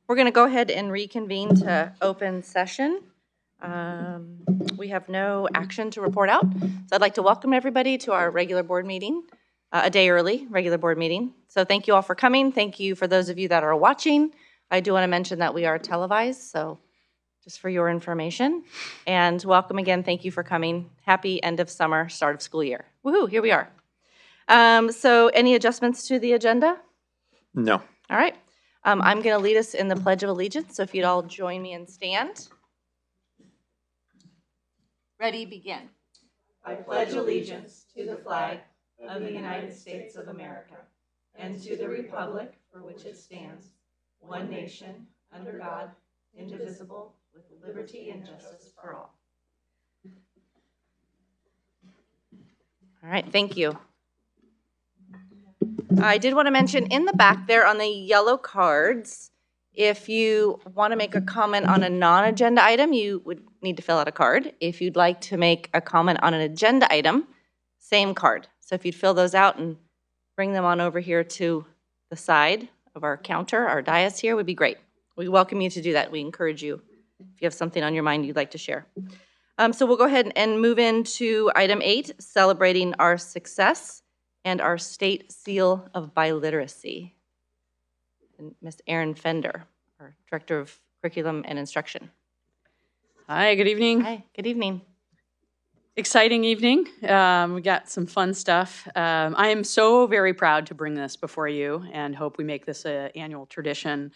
We're going to go ahead and reconvene to open session. We have no action to report out. So I'd like to welcome everybody to our regular board meeting, a day early regular board meeting. So thank you all for coming. Thank you for those of you that are watching. I do want to mention that we are televised, so just for your information. And welcome again. Thank you for coming. Happy end of summer, start of school year. Woohoo, here we are. So any adjustments to the agenda? No. All right. I'm going to lead us in the Pledge of Allegiance, so if you'd all join me and stand. Ready, begin. I pledge allegiance to the flag of the United States of America and to the republic for which it stands, one nation, under God, indivisible, with liberty and justice for all. All right, thank you. I did want to mention in the back there on the yellow cards, if you want to make a comment on a non-agenda item, you would need to fill out a card. If you'd like to make a comment on an agenda item, same card. So if you'd fill those out and bring them on over here to the side of our counter, our dais here, would be great. We welcome you to do that. We encourage you if you have something on your mind you'd like to share. So we'll go ahead and move into item 8, celebrating our success and our state seal of biliteracy. And Ms. Erin Fender, our Director of Curriculum and Instruction. Hi, good evening. Hi, good evening. Exciting evening. We got some fun stuff. I am so very proud to bring this before you and hope we make this an annual tradition.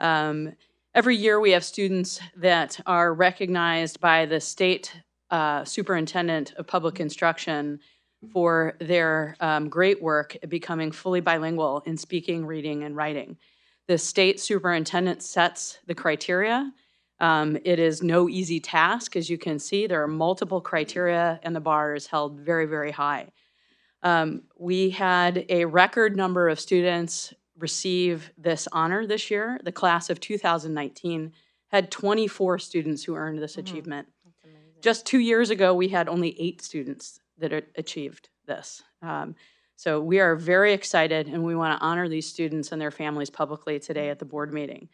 Every year we have students that are recognized by the state superintendent of public instruction for their great work at becoming fully bilingual in speaking, reading, and writing. The state superintendent sets the criteria. It is no easy task. As you can see, there are multiple criteria and the bar is held very, very high. We had a record number of students receive this honor this year. The class of 2019 had 24 students who earned this achievement. Just 2 years ago, we had only 8 students that achieved this. So we are very excited and we want to honor these students and their families publicly today at the board meeting.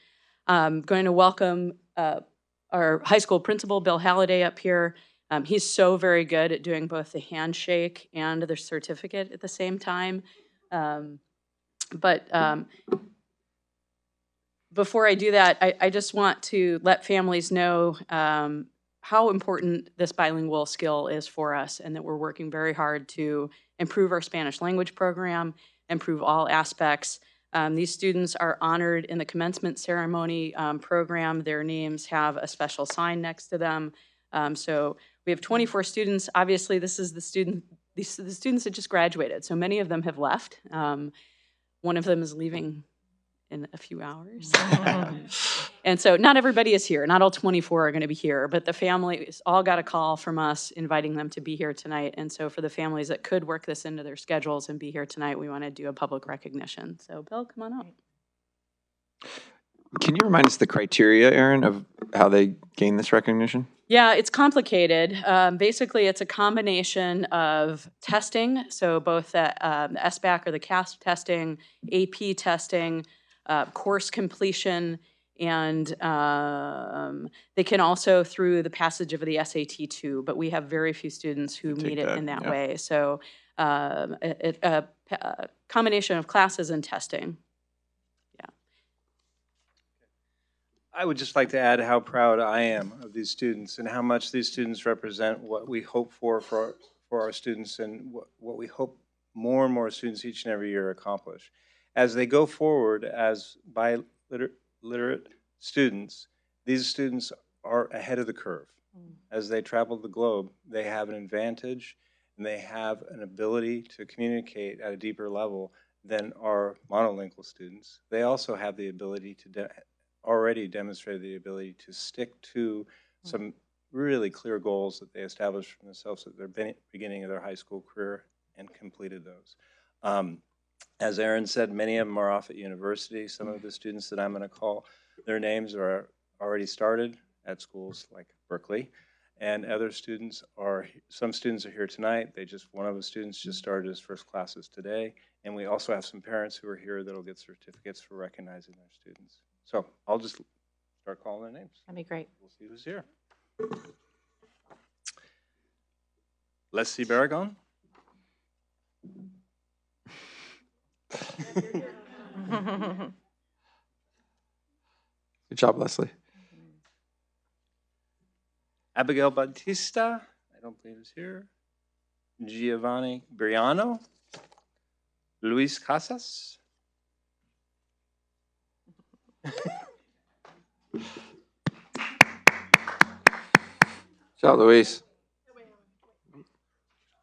I'm going to welcome our high school principal, Bill Halliday, up here. He's so very good at doing both the handshake and the certificate at the same time. Before I do that, I just want to let families know how important this bilingual skill is for us and that we're working very hard to improve our Spanish language program, improve all aspects. These students are honored in the commencement ceremony program. Their names have a special sign next to them. So we have 24 students. Obviously, this is the students that just graduated. So many of them have left. One of them is leaving in a few hours. And so not everybody is here. Not all 24 are going to be here, but the families all got a call from us inviting them to be here tonight. And so for the families that could work this into their schedules and be here tonight, we want to do a public recognition. So Bill, come on up. Can you remind us the criteria, Erin, of how they gain this recognition? Yeah, it's complicated. Basically, it's a combination of testing, so both the SBAC or the CASP testing, AP testing, course completion, and they can also through the passage of the SAT too, but we have very few students who meet it in that way. So a combination of classes and testing. I would just like to add how proud I am of these students and how much these students represent what we hope for our students and what we hope more and more students each and every year accomplish. As they go forward as biliterate students, these students are ahead of the curve. As they travel the globe, they have an advantage and they have an ability to communicate at a deeper level than our monolingual students. They also have the ability to already demonstrated the ability to stick to some really clear goals that they established for themselves at their beginning of their high school career and completed those. As Erin said, many of them are off at university. Some of the students that I'm going to call, their names are already started at schools like Berkeley And some students are here tonight. One of the students just started his first classes today. And we also have some parents who are here that'll get certificates for recognizing their students. So I'll just start calling their names. That'd be great. We'll see who's here. Leslie Barragon. Good job, Leslie. Abigail Bautista, I don't believe is here. Giovanni Briano. Luis Casas. Ciao, Luis.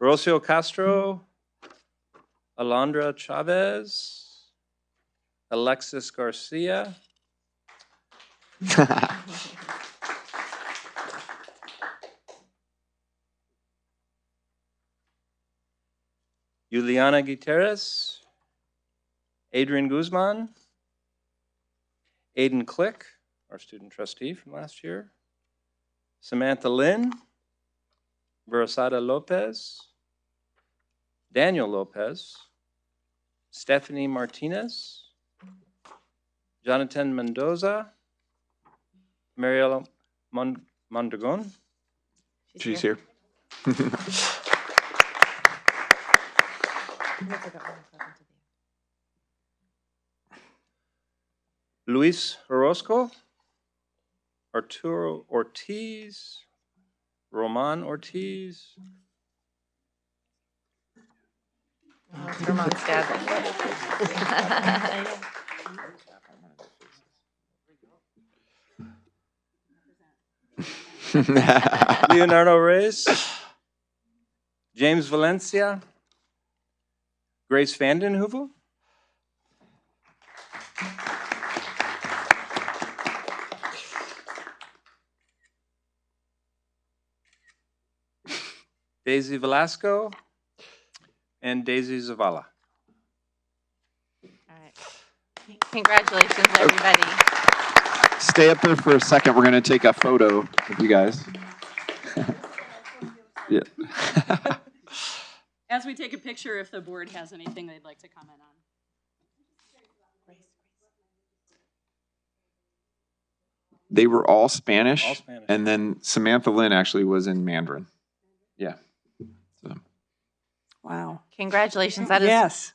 Rocio Castro. Alondra Chavez. Alexis Garcia. Juliana Gutierrez. Adrian Guzman. Aiden Click, our student trustee from last year. Samantha Lynn. Verasada Lopez. Daniel Lopez. Stephanie Martinez. Jonathan Mendoza. Mariela Mondragon. She's here. Luis Orozco. Arturo Ortiz. Roman Ortiz. Oh, it's Ramon's dad. Leonardo Reyes. James Valencia. Grace Vandenhoevel. Daisy Velasco. And Daisy Zavala. All right. Congratulations, everybody. Stay up there for a second. We're going to take a photo of you guys. Yeah. As we take a picture, if the board has anything they'd like to comment on. They were all Spanish, All Spanish. and then Samantha Lynn actually was in Mandarin. Yeah. So. Wow. Congratulations. That is, Yes.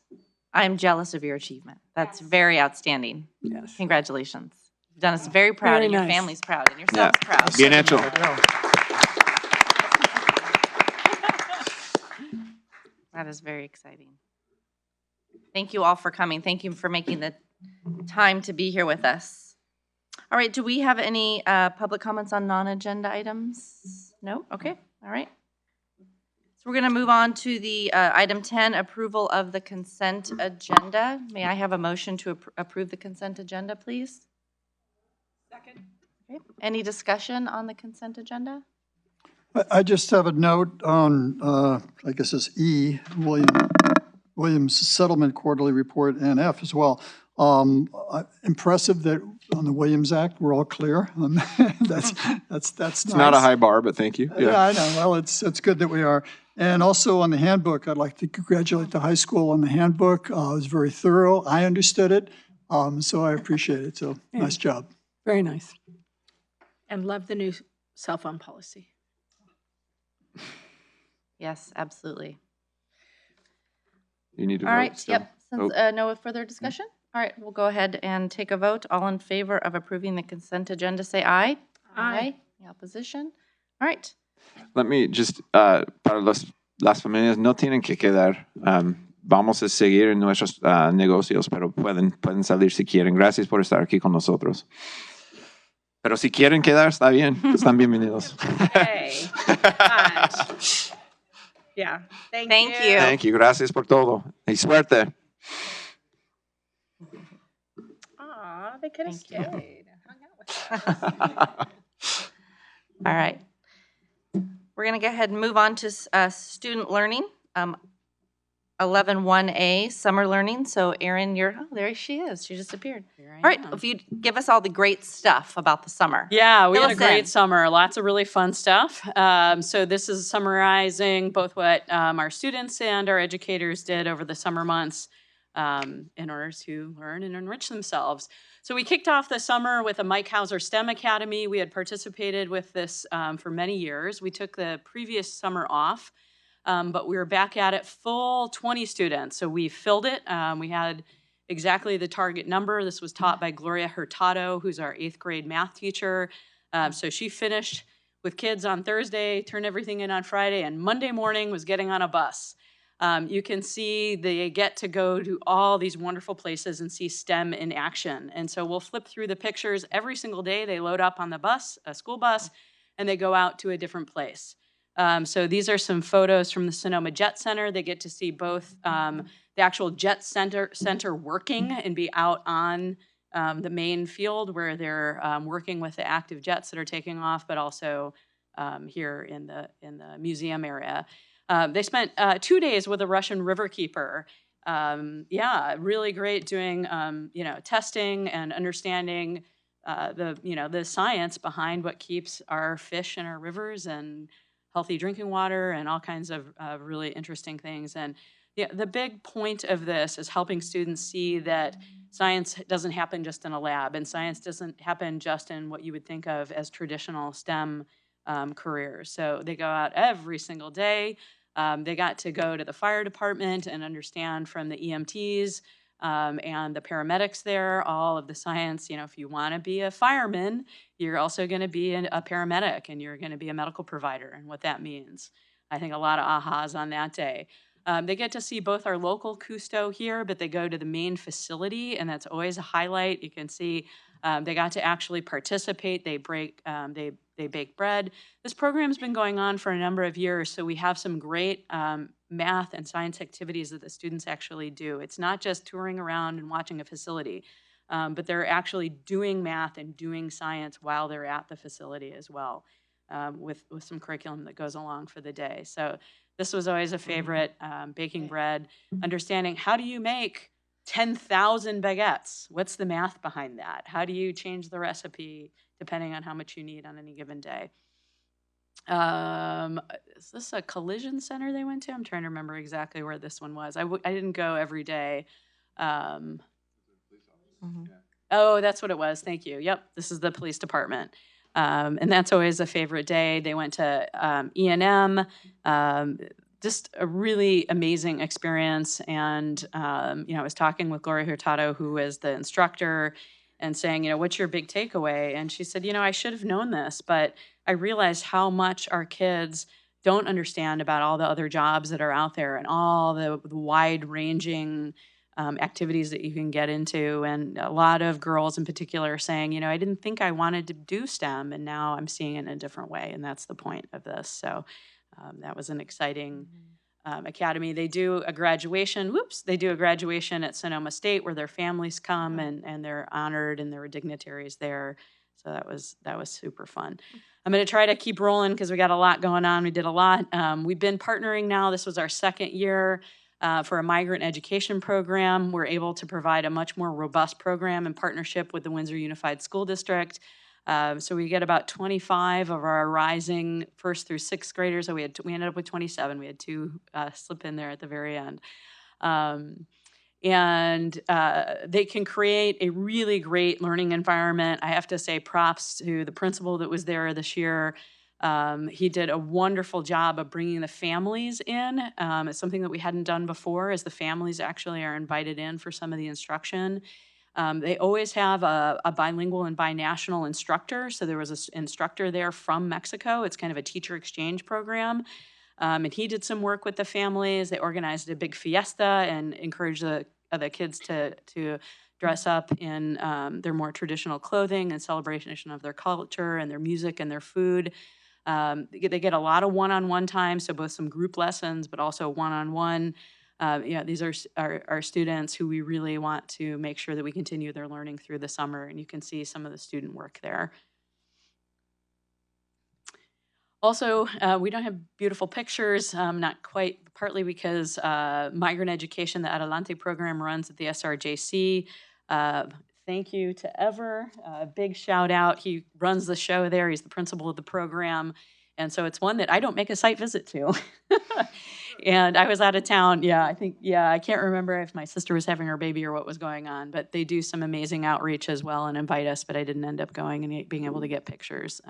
I'm jealous of your achievement. That's very outstanding. Yes. Congratulations. You've done us very proud, Very and your nice. family's proud, and yourselves proud. Bien hecho. That is very exciting. Thank you all for coming. Thank you for making the time to be here with us. All right, do we have any public comments on non-agenda items? No? Okay, all right. So we're going to move on to the item 10, approval of the consent agenda. May I have a motion to approve the consent agenda, please? Second. Okay. Any discussion on the consent agenda? I just have a note on, I guess it's E, Williams Settlement Quarterly Report, and F as well. Impressive that on the Williams Act, we're all clear. That's It's nice. not a high bar, but thank you. Yeah, I know. Well, it's good that we are. And also on the handbook, I'd like to congratulate the high school on the handbook. It was very thorough. I understood it, so I appreciate it. So nice job. Very nice. And love the new cell phone policy. Yes, absolutely. You need to All vote right, still. yep. Since no further discussion, all right, we'll go ahead and take a vote. All in favor of approving the consent agenda, say aye. Aye. Any opposition? All right. Let me just, para las familias no tienen que quedar. Vamos a seguir en nuestros negocios, pero pueden salir si quieren. Gracias por estar aquí con nosotros. Pero si quieren quedar, está bien. Están bienvenidos. Hey. Yeah. Thank you. Thank you. Gracias por todo. Y suerte. Aw, they could have Thank you. stayed and hung out with us. All right. We're going to go ahead and move on to student learning. 11-1A, summer learning. So Erin, there she is. She just appeared. Here I All right, am. if you'd give us all the great stuff about the summer. Yeah, we Fill had a us great in. summer. Lots of really fun stuff. So this is summarizing both what our students and our educators did over the summer months in order to learn and enrich themselves. So we kicked off the summer with a Mike Hauser STEM Academy. We had participated with this for many years. We took the previous summer off, but we were back at it full 20 students. So we filled it. We had exactly the target number. This was taught by Gloria Hurtado, who's our 8th grade math teacher. So she finished with kids on Thursday, turned everything in on Friday, and Monday morning was getting on a bus. You can see they get to go to all these wonderful places and see STEM in action. And so we'll flip through the pictures every single day. They load up on the bus, a school bus, and they go out to a different place. So these are some photos from the Sonoma Jet Center. They get to see both the actual jet center working and be out on the main field where they're working with the active jets that are taking off, but also here in the museum area. They spent 2 days with a Russian riverkeeper. Yeah, really great doing testing and understanding the science behind what keeps our fish in our rivers and healthy drinking water and all kinds of really interesting things. And the big point of this is helping students see that science doesn't happen just in a lab, and science doesn't happen just in what you would think of as traditional STEM careers. So they go out every single day. They got to go to the fire department and understand from the EMTs and the paramedics there all of the science. If you want to be a fireman, you're also going to be a paramedic, and you're going to be a medical provider, and what that means. I think a lot of ahas on that day. They get to see both our local Custo here, but they go to the main facility, and that's always a highlight. You can see they got to actually participate. They bake bread. This program's been going on for a number of years, so we have some great math and science activities that the students actually do. It's not just touring around and watching a facility, but they're actually doing math and doing science while they're at the facility as well, with some curriculum that goes along for the day. So this was always a favorite, baking bread, understanding how do you make 10,000 baguettes? What's the math behind that? How do you change the recipe depending on how much you need on any given day? Is this a collision center they went to? I'm trying to remember exactly where this one was. I didn't go every day. Oh, that's what it was. Thank you. Yep, this is the police department. And that's always a favorite day. They went to E&M, just a really amazing experience. And, I was talking with Gloria Hurtado, who is the instructor, and saying, what's your big takeaway? And she said, I should have known this, but I realized how much our kids don't understand about all the other jobs that are out there and all the wide-ranging activities that you can get into. And a lot of girls in particular are saying, I didn't think I wanted to do STEM, and now I'm seeing it in a different way. And that's the point of this. So that was an exciting academy. They do a graduation. They do a graduation at Sonoma State where their families come and they're honored, and there were dignitaries there. So that was super fun. I'm going to try to keep rolling because we got a lot going on. We did a lot. We've been partnering now. This was our second year for a migrant education program. We're able to provide a much more robust program in partnership with the Windsor Unified School District. So we get about 25 of our rising first through sixth graders. So we ended up with 27. We had 2 slip in there at the very end. And they can create a really great learning environment. I have to say props to the principal that was there this year. He did a wonderful job of bringing the families in. It's something that we hadn't done before, as the families actually are invited in for some of the instruction. They always have a bilingual and binational instructor. So there was an instructor there from Mexico. It's kind of a teacher exchange program. And he did some work with the families. They organized a big fiesta and encouraged the kids to dress up in their more traditional clothing and celebration of their culture and their music and their food. They get a lot of one-on-one time, so both some group lessons, but also one-on-one. These are our students who we really want to make sure that we continue their learning through the summer, and you can see some of the student work there. Also, we don't have beautiful pictures, not quite, partly because Migrant Education, the Adelante program, runs at the SRJC. Thank you to Ever. Big shout out. He runs the show there. He's the principal of the program. And so it's one that I don't make a site visit to. And I was out of town. I can't remember if my sister was having her baby or what was going on, but they do some amazing outreach as well and invite us, but I didn't end up going and being able to get pictures.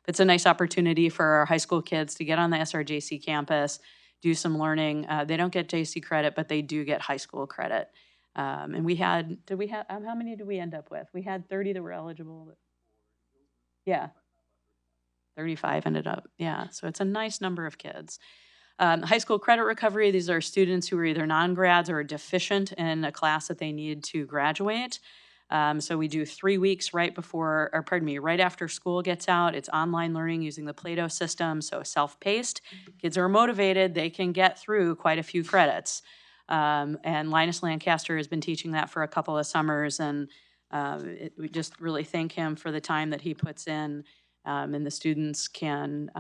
It's a nice opportunity for our high school kids to get on the SRJC campus, do some learning. They don't get JC credit, but they do get high school credit. And how many did we end up with? We had 30 that were eligible. Yeah. 35 ended up. Yeah. So it's a nice number of kids. High school credit recovery, these are students who are either non-grads or deficient in a class that they need to graduate. So we do 3 weeks right after school gets out. It's online learning using the Plato system, so self-paced. Kids are motivated, they can get through quite a few credits. And Linus Lancaster has been teaching that for a couple of summers, and we just really thank him for the time that he puts in. And the students can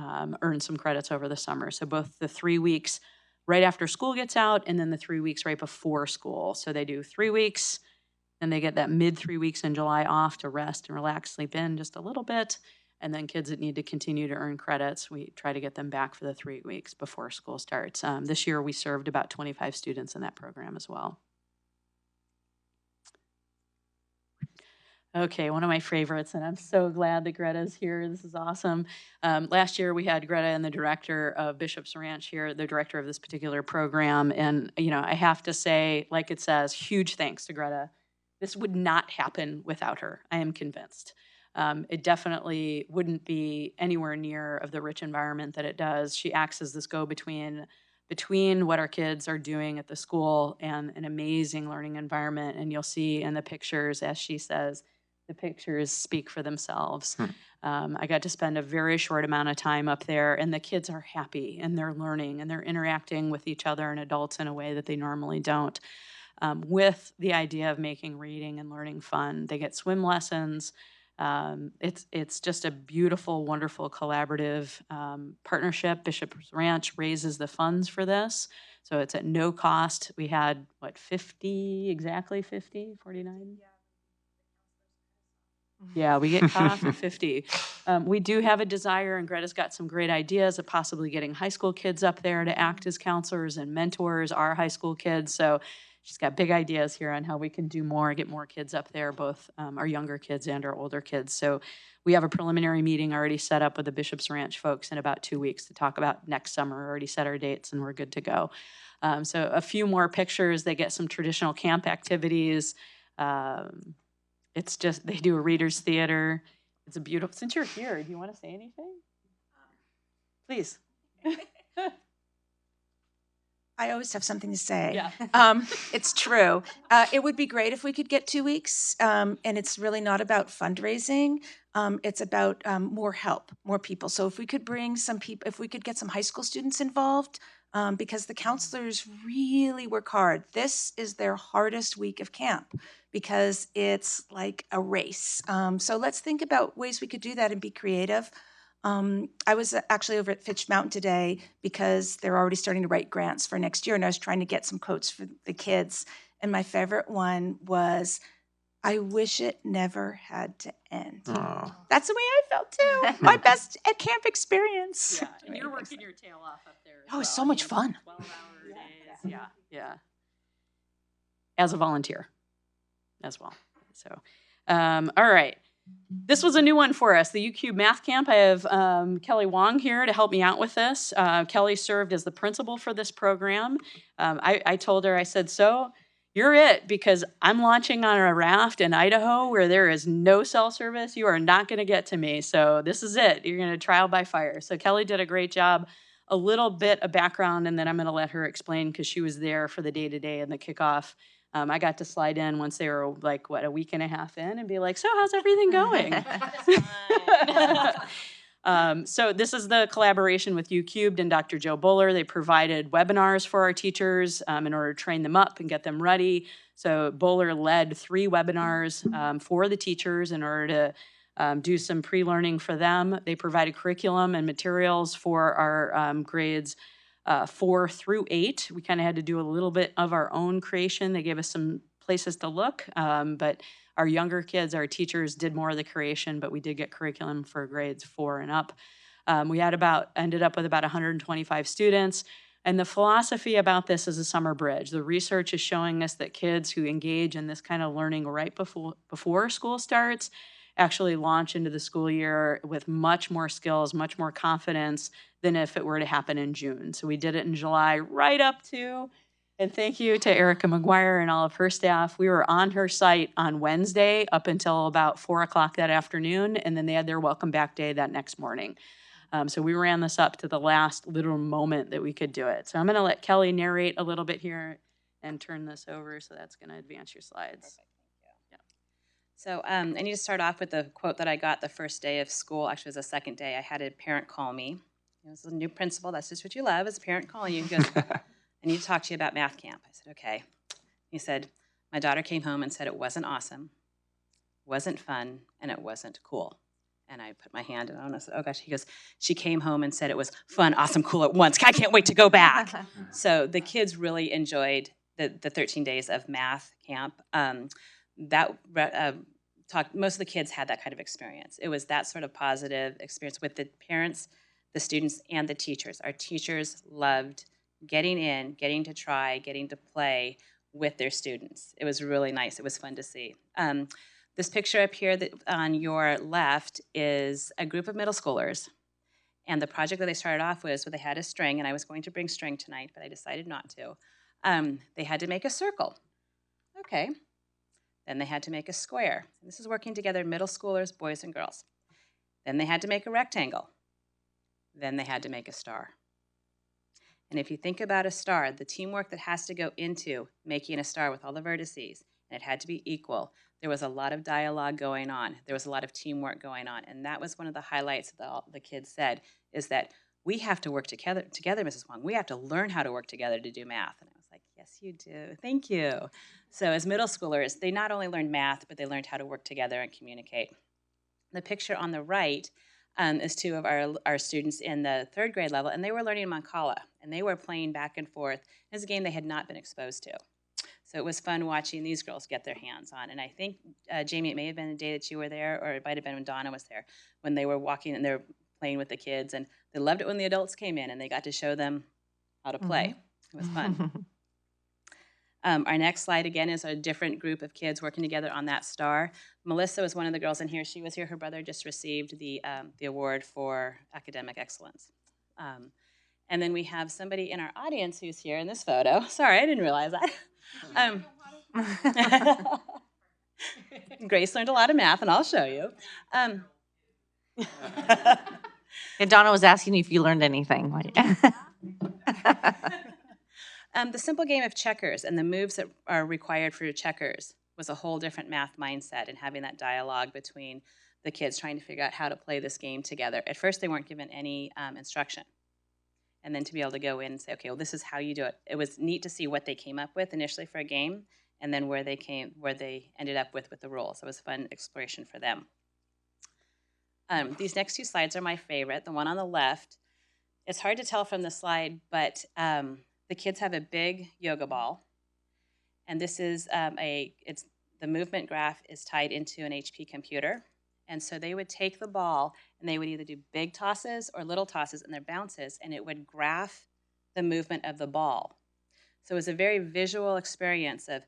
earn some credits over the summer. So both the 3 weeks right after school gets out and then the 3 weeks right before school. So they do 3 weeks, and they get that mid 3 weeks in July off to rest and relax, sleep in just a little bit. And then kids that need to continue to earn credits, we try to get them back for the 3 weeks before school starts. This year we served about 25 students in that program as well. Okay, one of my favorites, and I'm so glad that Greta's here. This is awesome. Last year we had Greta and the director of Bishop's Ranch here, the director of this particular program. And, I have to say, like it says, huge thanks to Greta. This would not happen without her, I am convinced. It definitely wouldn't be anywhere near of the rich environment that it does. She acts as this go-between between what our kids are doing at the school and an amazing learning environment. And you'll see in the pictures, as she says, the pictures speak for themselves. I got to spend a very short amount of time up there, and the kids are happy, and they're learning, and they're interacting with each other and adults in a way that they normally don't. With the idea of making reading and learning fun. They get swim lessons. It's just a beautiful, wonderful collaborative partnership. Bishop's Ranch raises the funds for this, so it's at no cost. We had, 49? Yeah, we get cut off at 50. We do have a desire, and Greta's got some great ideas of possibly getting high school kids up there to act as counselors and mentors, our high school kids. So she's got big ideas here on how we can do more, get more kids up there, both our younger kids and our older kids. So we have a preliminary meeting already set up with the Bishop's Ranch folks in about 2 weeks to talk about next summer. Already set our dates, and we're good to go. So a few more pictures. They get some traditional camp activities. It's just, they do a reader's theater. It's a beautiful, since you're here, do you want to say anything? Please. I always have something to say. Yeah. It's true. It would be great if we could get 2 weeks, and it's really not about fundraising. It's about more help, more people. So if we could bring some people, if we could get some high school students involved, because the counselors really work hard. This is their hardest week of camp because it's like a race. So let's think about ways we could do that and be creative. I was actually over at Fitch Mountain today because they're already starting to write grants for next year, and I was trying to get some quotes for the kids. And my favorite one was, "I wish it never had to end." Aww. That's the way I felt too. My best at camp experience. Yeah, and you're working your tail off up there. Oh, it's so much fun. 12-hour days. Yeah. As a volunteer as well. So, all right. This was a new one for us, the UQ Math Camp. I have Kelly Wong here to help me out with this. Kelly served as the principal for this program. I told her, I said, so you're it, because I'm launching on a raft in Idaho where there is no cell service. You are not going to get to me. So this is it. You're going to trial by fire. So Kelly did a great job. A little bit of background, and then I'm going to let her explain because she was there for the day-to-day and the kickoff. I got to slide in once they were like, a week and a half in and be like, so how's everything going? So this is the collaboration with UCubed and Dr. Joe Buller. They provided webinars for our teachers in order to train them up and get them ready. So Buller led 3 webinars for the teachers in order do some pre-learning for them. They provided curriculum and materials for our grades 4 through 8. We kind of had to do a little bit of our own creation. They gave us some places to look, but our younger kids, our teachers did more of the creation, but we did get curriculum for grades 4 and up. We ended up with about 125 students. And the philosophy about this is a summer bridge. The research is showing us that kids who engage in this kind of learning right before school starts actually launch into the school year with much more skills, much more confidence than if it were to happen in June. So we did it in July right up to, and thank you to Erica McGuire and all of her staff. We were on her site on Wednesday up until about 4 o'clock that afternoon, and then they had their welcome back day that next morning. So we ran this up to the last literal moment that we could do it. So I'm gonna let Kelly narrate a little bit here and turn this over, so that's gonna advance your slides. So I need to start off with the quote that I got the first day of school. Actually, it was the second day. I had a parent call me. It was a new principal. That's just what you love, is a parent calling you. He goes, I need to talk to you about math camp. I said, okay. He said, my daughter came home and said it wasn't awesome, wasn't fun, and it wasn't cool. And I put my hand on it and I said, oh gosh. He goes, she came home and said it was fun, awesome, cool at once. I can't wait to go back. So the kids really enjoyed the 13 days of math camp. Most of the kids had that kind of experience. It was that sort of positive experience with the parents, the students, and the teachers. Our teachers loved getting in, getting to try, getting to play with their students. It was really nice. It was fun to see. This picture up here that on your left is a group of middle schoolers. And the project that they started off with was where they had a string, and I was going to bring string tonight, but I decided not to. They had to make a circle. Okay. Then they had to make a square. And this is working together, middle schoolers, boys and girls. Then they had to make a rectangle. Then they had to make a star. And if you think about a star, the teamwork that has to go into making a star with all the vertices, and it had to be equal. There was a lot of dialogue going on. There was a lot of teamwork going on. And that was one of the highlights that the kids said, is that we have to work together, Mrs. Wong. We have to learn how to work together to do math. And I was like, yes, you do. Thank you. So as middle schoolers, they not only learned math, but they learned how to work together and communicate. The picture on the right is two of our students in the 3rd grade level, and they were learning Mancala, and they were playing back and forth. It's a game they had not been exposed to. So it was fun watching these girls get their hands on. And I think, Jamie, it may have been the day that you were there, or it might have been when Donna was there, when they were walking and they were playing with the kids. And they loved it when the adults came in and they got to show them how to play. It was fun. Our next slide, again, is a different group of kids working together on that star. Melissa was one of the girls in here. She was here. Her brother just received the award for academic excellence. And then we have somebody in our audience who's here in this photo. Sorry, I didn't realize that. Grace learned a lot of math, and I'll show you. And Donna was asking you if you learned anything. The simple game of checkers and the moves that are required for checkers was a whole different math mindset, and having that dialogue between the kids trying to figure out how to play this game together. At first, they weren't given any instruction. And then to be able to go in and say, okay, well, this is how you do it. It was neat to see what they came up with initially for a game, and then where they ended up with the rules. It was a fun exploration for them. These next 2 slides are my favorite. The one on the left, it's hard to tell from the slide, but the kids have a big yoga ball. And this is the movement graph is tied into an HP computer. And so they would take the ball and they would either do big tosses or little tosses in their bounces, and it would graph the movement of the ball. So it was a very visual experience of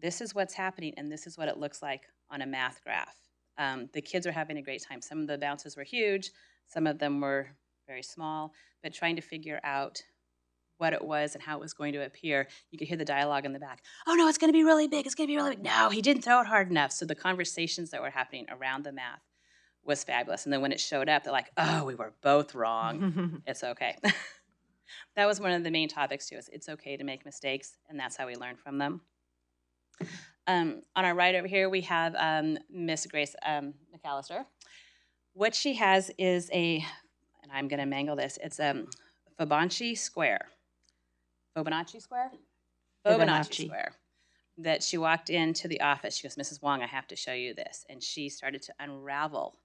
this is what's happening and this is what it looks like on a math graph. The kids were having a great time. Some of the bounces were huge, some of them were very small, but trying to figure out what it was and how it was going to appear. You could hear the dialogue in the back. Oh no, it's going to be really big. It's going to be really big. No, he didn't throw it hard enough. So the conversations that were happening around the math was fabulous. And then when it showed up, they're like, oh, we were both wrong. It's okay. That was one of the main topics too. It's okay to make mistakes, and that's how we learn from them. On our right over here, we have Miss Grace McAllister. What she has is and I'm going to mangle this, it's a Fibonacci square. Fibonacci square? Fibonacci square. That she walked into the office. She goes, Mrs. Wong, I have to show you this. And she started to unravel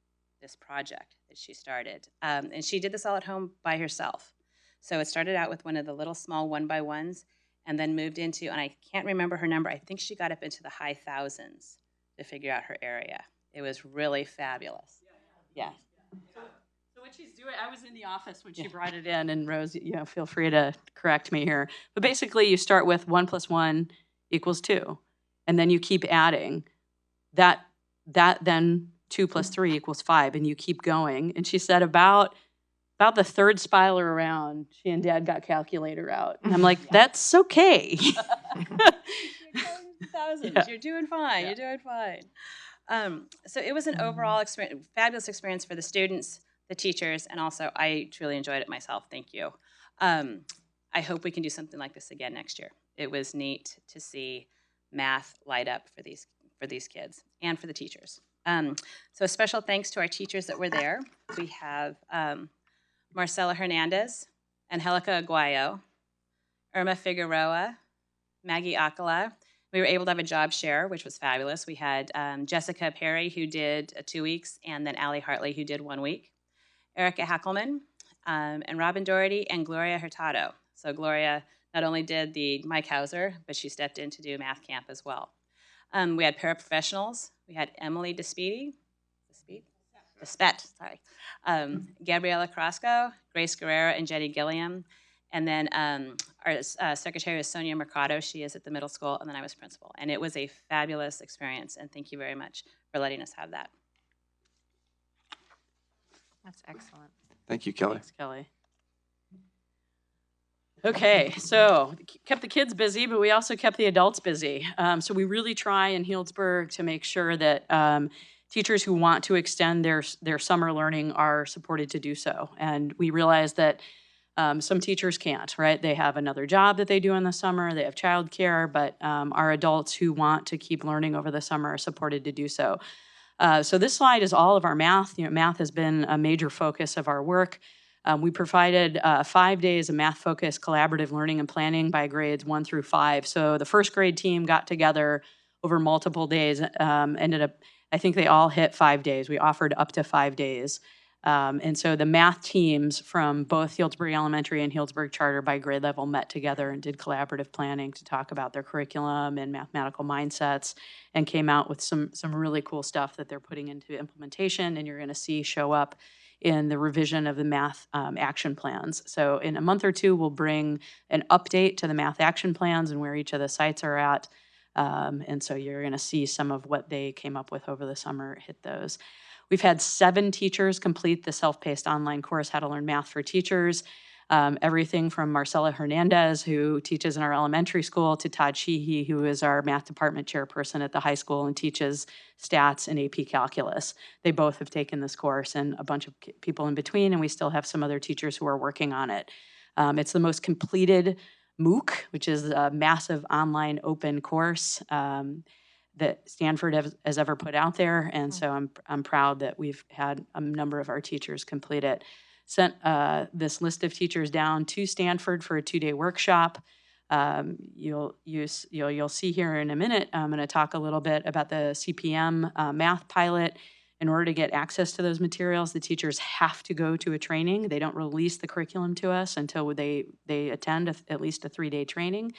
this project that she started. And she did this all at home by herself. So it started out with one of the little small 1x1s and then moved into, and I can't remember her number, I think she got up into the high thousands to figure out her area. It was really fabulous. Yeah. So what she's doing, I was in the office when she brought it in, and Rose, feel free to correct me here. But basically, you start with 1 + 1 = 2, and then you keep adding. That then 2 + 3 = 5, and you keep going. And she said about the third spiler around, she and Dad got a calculator out, and I'm like, that's okay. Thousands. Yeah. You're doing fine. You're doing fine. So it was an overall fabulous experience for the students, the teachers, and also I truly enjoyed it myself. Thank you. I hope we can do something like this again next year. It was neat to see math light up for these kids and for the teachers. So a special thanks to our teachers that were there. We have Marcela Hernandez, Angelica Aguayo, Irma Figueroa, Maggie Akala. We were able to have a job share, which was fabulous. We had Jessica Perry, who did 2 weeks, and then Allie Hartley, who did 1 week. Erica Hackelman, and Robin Doherty, and Gloria Hurtado. So Gloria not only did the Mike Hauser, but she stepped in to do math camp as well. We had paraprofessionals. We had Emily Despet, sorry. Gabriela Crosco, Grace Guerrero, and Jenny Gilliam. And then our secretary is Sonia Mercado. She is at the middle school, and then I was principal. And it was a fabulous experience, and thank you very much for letting us have that. That's excellent. Thank you, Kelly. Thanks, Kelly. Okay, so kept the kids busy, but we also kept the adults busy. So we really try in Healdsburg to make sure that teachers who want to extend their summer learning are supported to do so. And we realize that some teachers can't, right? They have another job that they do in the summer, they have childcare, but our adults who want to keep learning over the summer are supported to do so. So this slide is all of our math. Math has been a major focus of our work. We provided 5 days of math-focused collaborative learning and planning by grades 1 through 5. So the first grade team got together over multiple days, ended up, I think they all hit 5 days. We offered up to 5 days. And so the math teams from both Healdsburg Elementary and Healdsburg Charter by grade level met together and did collaborative planning to talk about their curriculum and mathematical mindsets, and came out with some really cool stuff that they're putting into implementation, and you're going to see show up in the revision of the math action plans. So in a month or two, we'll bring an update to the math action plans and where each of the sites are at. And so you're going to see some of what they came up with over the summer hit those. We've had 7 teachers complete the self-paced online course, How to Learn Math for Teachers. Everything from Marcela Hernandez, who teaches in our elementary school, to Todd Sheehy, who is our math department chairperson at the high school and teaches stats and AP calculus. They both have taken this course, and a bunch of people in between, and we still have some other teachers who are working on it. It's the most completed MOOC, which is a massive online open course that Stanford has ever put out there, and so I'm proud that we've had a number of our teachers complete it. Sent this list of teachers down to Stanford for a 2-day workshop. You'll see here in a minute. I'm going to talk a little bit about the CPM math pilot. In order to get access to those materials, the teachers have to go to a training. They don't release the curriculum to us until they attend at least a 3-day training.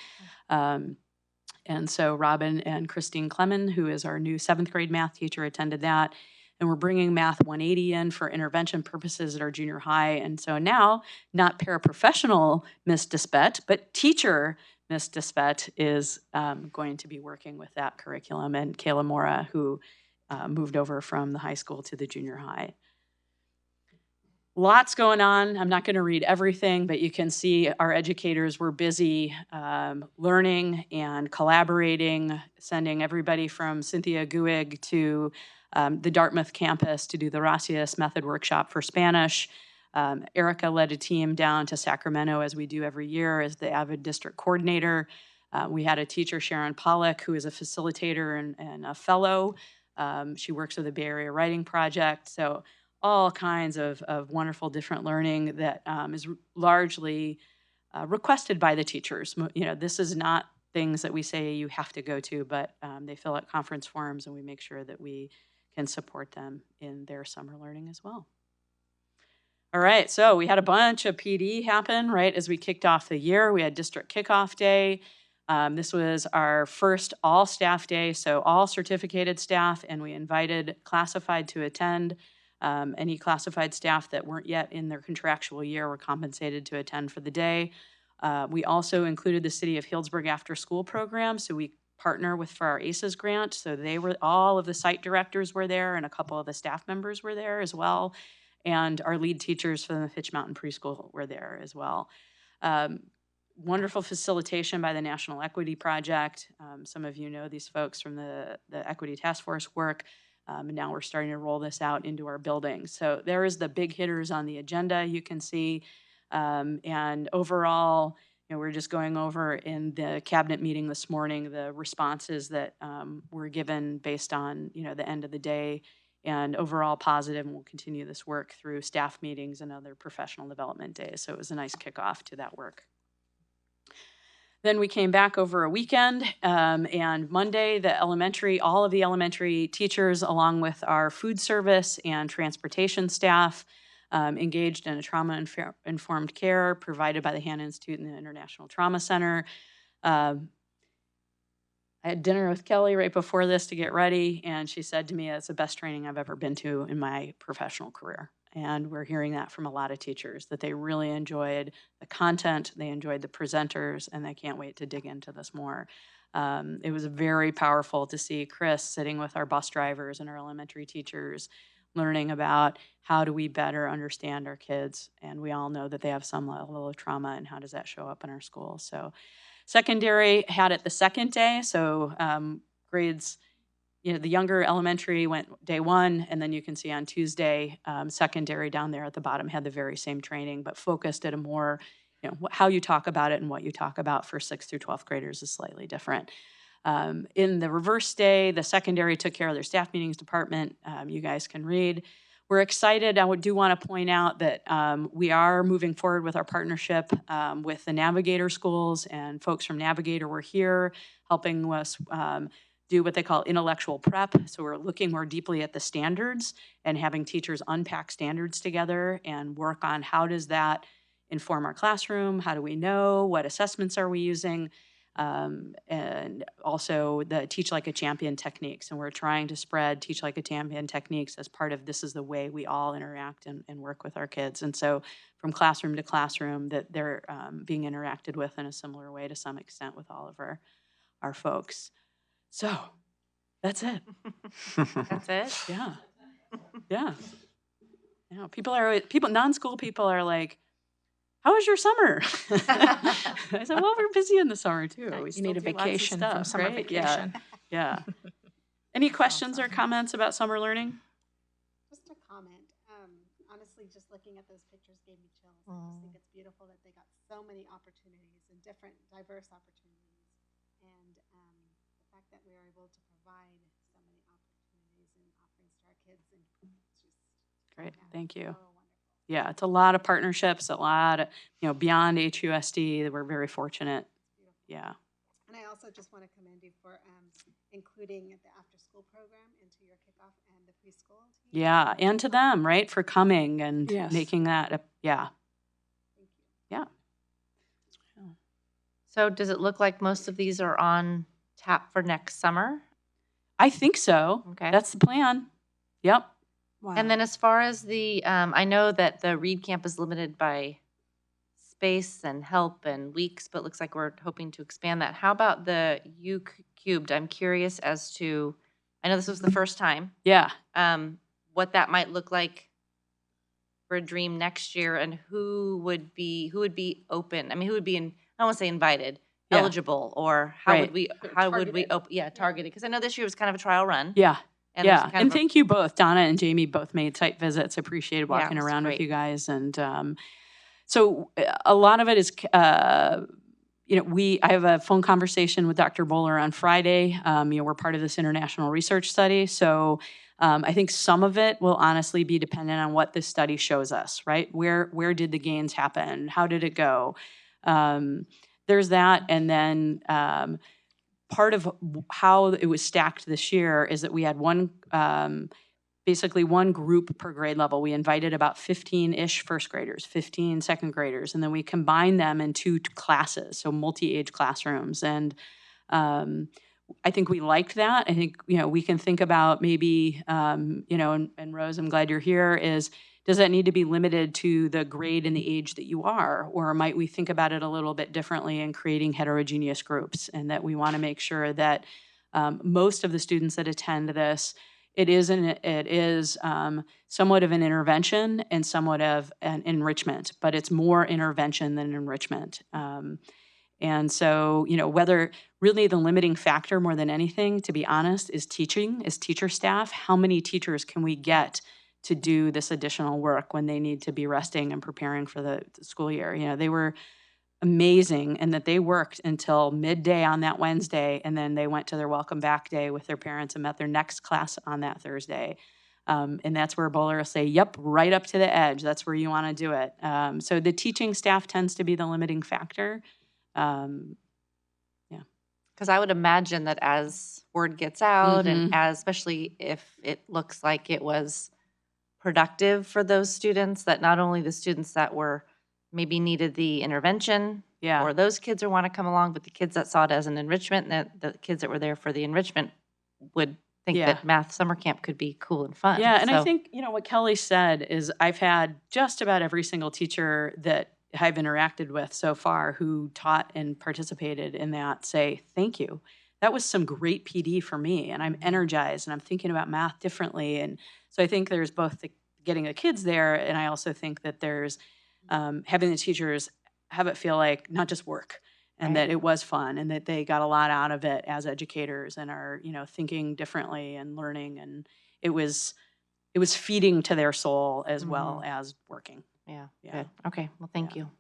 And so Robin and Christine Clemon, who is our new 7th grade math teacher, attended that. And we're bringing Math 180 in for intervention purposes at our junior high. And so now, not paraprofessional Miss Despet, but teacher Miss Despet is going to be working with that curriculum, and Kayla Mora, who moved over from the high school to the junior high. Lots going on. I'm not going to read everything, but you can see our educators were busy learning and collaborating, sending everybody from Cynthia Guig to the Dartmouth campus to do the Racias method workshop for Spanish. Erica led a team down to Sacramento, as we do every year, as the AVID district coordinator. We had a teacher, Sharon Pollock, who is a facilitator and a fellow. She works with the Bay Area Writing Project. So all kinds of wonderful different learning that is largely requested by the teachers. This is not things that we say you have to go to, but they fill out conference forms, and we make sure that we can support them in their summer learning as well. All right, so we had a bunch of PD happen right as we kicked off the year. We had district kickoff day. This was our first all staff day, so all certificated staff, and we invited classified to attend. Any classified staff that weren't yet in their contractual year were compensated to attend for the day. We also included the City of Healdsburg after school program, so we partner with for our ACES grant. So all of the site directors were there, and a couple of the staff members were there as well. And our lead teachers from the Fitch Mountain Preschool were there as well. Wonderful facilitation by the National Equity Project. Some of you know these folks from the Equity Task Force work. And now we're starting to roll this out into our buildings. So there is the big hitters on the agenda you can see. And overall, we're just going over in the cabinet meeting this morning, the responses that were given based on, the end of the day, and overall positive, and we'll continue this work through staff meetings and other professional development days. So it was a nice kickoff to that work. Then we came back over a weekend, and Monday, all of the elementary teachers, along with our food service and transportation staff, engaged in a trauma-informed care provided by the Hannah Institute and the International Trauma Center. I had dinner with Kelly right before this to get ready, and she said to me, it's the best training I've ever been to in my professional career. And we're hearing that from a lot of teachers, that they really enjoyed the content, they enjoyed the presenters, and they can't wait to dig into this more. It was very powerful to see Chris sitting with our bus drivers and our elementary teachers, learning about how do we better understand our kids. And we all know that they have some level of trauma, and how does that show up in our school. So secondary had it the second day, so grades, the younger elementary went day one, and then you can see on Tuesday, secondary down there at the bottom had the very same training, but focused at a more, how you talk about it and what you talk about for 6th through 12th graders is slightly different. In the reverse day, the secondary took care of their staff meetings department. You guys can read. We're excited. I do want to point out that we are moving forward with our partnership with the Navigator schools, and folks from Navigator were here helping us do what they call intellectual prep. So we're looking more deeply at the standards and having teachers unpack standards together and work on how does that inform our classroom? How do we know? What assessments are we using? And also the Teach Like a Champion techniques. And we're trying to spread Teach Like a Champion techniques as part of this is the way we all interact and work with our kids. And so from classroom to classroom, that they're being interacted with in a similar way to some extent with all of our folks. So that's it. That's it? Yeah. Yeah. Non-school people are like, how was your summer? I said, well, we're busy in the summer too. We You need a vacation from summer right? vacation. Yeah. Any questions or comments about summer learning? Just a comment. Honestly, just looking at those pictures gave me chills. I just think it's beautiful that they got so many opportunities and different, diverse opportunities. And the fact that we are able to provide so many opportunities and offerings to our kids, and it's just Great. Thank you. so wonderful. Yeah, it's a lot of partnerships, a lot of, beyond HUSD, that we're very fortunate. Yeah. And I also just want to commend you for including the after-school program into your kickoff and the preschool team. Yeah, and to them, right, for coming and Yes. making that, yeah. Thank you. Yeah. So does it look like most of these are on tap for next summer? I think so. Okay. That's the plan. Yep. Wow. And then as far as the, I know that the Reed camp is limited by space and help and weeks, but looks like we're hoping to expand that. How about the U cubed? I'm curious as to, I know this was the first time, Yeah. what that might look like for a dream next year, and who would be open? I mean, who would be I don't want to say invited, Yeah. eligible, or how Right. would we targeted? Because I know this year was kind of a trial run. Yeah. And there's Yeah. kind And of a- thank you both. Donna and Jamie both made site visits. Appreciated Yeah, walking it was around with great. you guys. And so a lot of it is, I have a phone conversation with Dr. Bowler on Friday. We're part of this international research study. So I think some of it will honestly be dependent on what this study shows us, right? Where did the gains happen? How did it go? There's that. And then part of how it was stacked this year is that we had basically one group per grade level. We invited about 15-ish first graders, 15 second graders, and then we combined them in 2 classes, so multi-age classrooms. And I think we liked that. I think, we can think about maybe, and Rose, I'm glad you're here, does that need to be limited to the grade and the age that you are? Or might we think about it a little bit differently in creating heterogeneous groups, and that we want to make sure that most of the students that attend this, it is somewhat of an intervention and somewhat of an enrichment, but it's more intervention than enrichment. And so, whether really the limiting factor more than anything, to be honest, is teacher staff. How many teachers can we get to do this additional work when they need to be resting and preparing for the school year? They were amazing in that they worked until midday on that Wednesday, and then they went to their welcome back day with their parents and met their next class on that Thursday. And that's where Bowler will say, yep, right up to the edge. That's where you want to do it. So the teaching staff tends to be the limiting factor. Because I would imagine that as word gets out, and especially if it looks like it was productive for those students, that not only the students that were maybe needed the intervention, or those kids who want to come along, but the kids that saw it as an enrichment, and that the kids that were there for the enrichment would think that math summer camp could be cool and fun. Yeah, and I think, what Kelly said is I've had just about every single teacher that I've interacted with so far who taught and participated in that say, thank you. That was some great PD for me, and I'm energized, and I'm thinking about math differently. And so I think there's both getting the kids there, and I also think that there's having the teachers have it feel like not just work, and that it was fun, and that they got a lot out of it as educators and are, thinking differently and learning. And it was feeding to their soul as well as working. Yeah. Good. Okay. Well, thank you.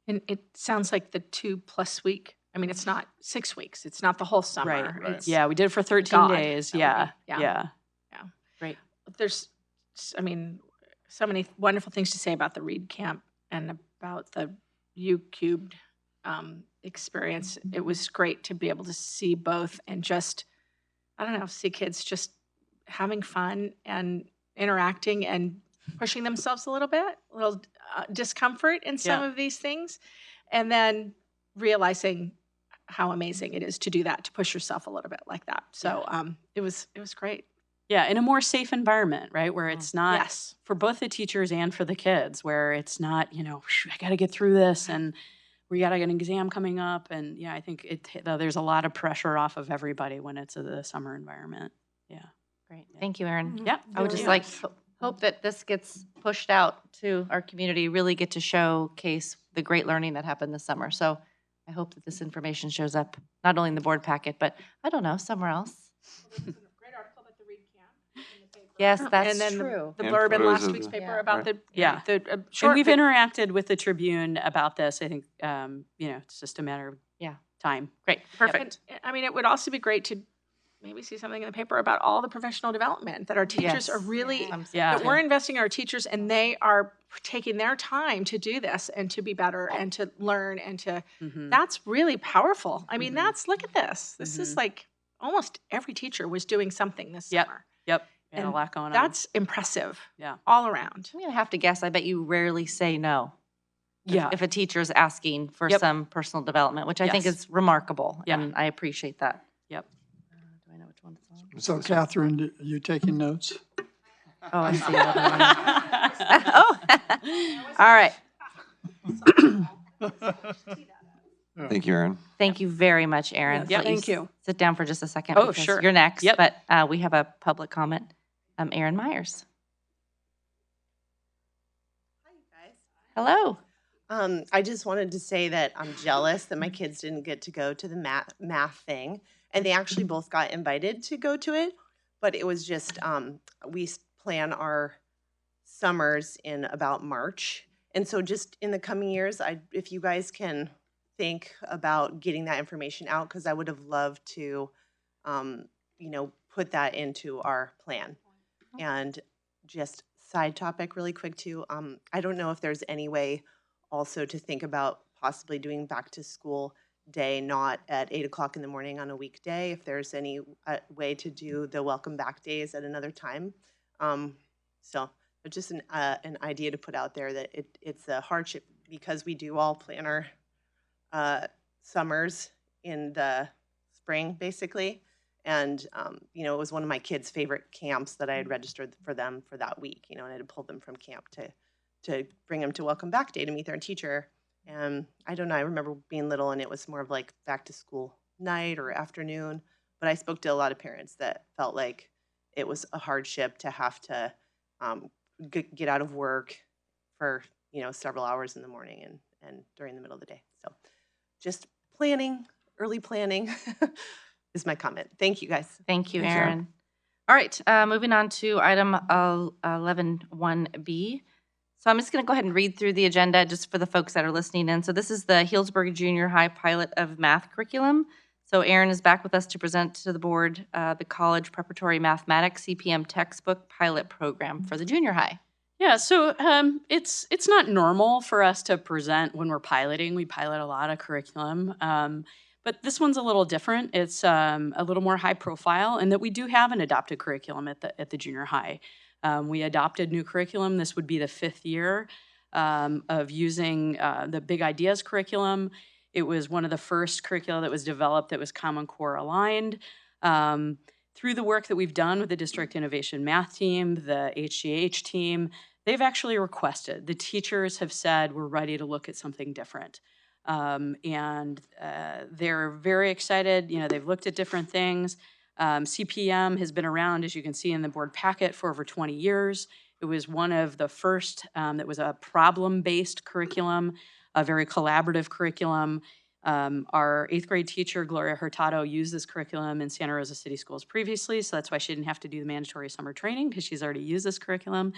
And it sounds like the 2+ week. I mean, it's not 6 weeks. It's not the whole summer. Right. It's Yeah, we did it for 13 God, days. that would Yeah. be- Yeah. Great. There's, so many wonderful things to say about the Read Camp and about the U Cubed experience. It was great to be able to see both and just, see kids just having fun and interacting and pushing themselves a little discomfort in some of these things, and then realizing how amazing it is to do that, to push yourself a little bit like that. So it was great. Yeah, in a more safe environment, right? Where it's not Yes. for both the teachers and for the kids, where it's not, I got to get through this, and we got to get an exam coming up. And I think there's a lot of pressure off of everybody when it's the summer environment. Yeah. Great. Thank you, Erin. Yeah. I would just hope that this gets pushed out to our community, really get to showcase the great learning that happened this summer. So I hope that this information shows up not only in the board packet, but I don't know, somewhere else. Great article about the Read Camp in the paper. Yes, that's and then true. The And blurb in photos last of week's the- paper about the And short. we've interacted with the Tribune about this. I think, it's just a matter of time. Great. Perfect. And, it would also be great to maybe see something in the paper about all the professional development that our teachers are really, that we're investing in our teachers, and they are taking their time to do this and to be better and to learn and to, that's really powerful. Look at this. This is like almost every teacher was doing something this summer. Yep. And a lot going on. That's impressive. Yeah. All around. I'm going to have to guess. I bet you rarely say no. Yeah. If a teacher is asking for some personal development, which I think Yes. is remarkable. Yeah. And I appreciate that. Yep. Do I know which one it's on? So Catherine, are you taking notes? Oh, I see. Oh, all right. Thank you, Erin. Thank you very much, Erin. Yeah, Let thank you. Sit down for just a second. Oh, because sure. You're next. Yep. But we have a public comment. Erin Myers. Hi, you guys. Hello. I just wanted to say that I'm jealous that my kids didn't get to go to the math thing, and they actually both got invited to go to it, but it was just we plan our summers in about March, and so just in the coming years, if you guys can think about getting that information out, because I would have loved to, put that into our plan. And just side topic really quick too, I don't know if there's any way also to think about possibly doing back to school day, not at 8 o'clock in the morning on a weekday, if there's any way to do the welcome back days at another time. So just an idea to put out there that it's a hardship because we do all plan our summers in the spring, basically. And, it was one of my kids' favorite camps that I had registered for them for that week, and I had to pull them from camp to bring them to Welcome Back Day to meet their teacher. And I don't know, I remember being little and it was more of like back to school night or afternoon. But I spoke to a lot of parents that felt like it was a hardship to have to get out of work for, several hours in the morning and during the middle of the day. So just early planning is my comment. Thank you, guys. Thank you, Thanks, Erin. Erin. All right, moving on to item 11.1B. So I'm just going to go ahead and read through the agenda just for the folks that are listening in. So this is the Healdsburg Junior High pilot of math curriculum. So Erin is back with us to present to the board the College Preparatory Mathematics CPM textbook pilot program for the junior high. Yeah, so it's not normal for us to present when we're piloting. We pilot a lot of curriculum, but this one's a little different. It's a little more high profile, in that we do have an adopted curriculum at the junior high. We adopted new curriculum. This would be the 5th year of using the Big Ideas curriculum. It was one of the first curricula that was developed that was Common Core aligned. Through the work that we've done with the District Innovation Math team, the HGH team, they've actually requested. The teachers have said, we're ready to look at something different. And they're very excited. They've looked at different things. CPM has been around, as you can see in the board packet, for over 20 years. It was one of the first that was a problem-based curriculum, a very collaborative curriculum. Our 8th grade teacher, Gloria Hurtado, used this curriculum in Santa Rosa City Schools previously, so that's why she didn't have to do the mandatory summer training, because she's already used this curriculum.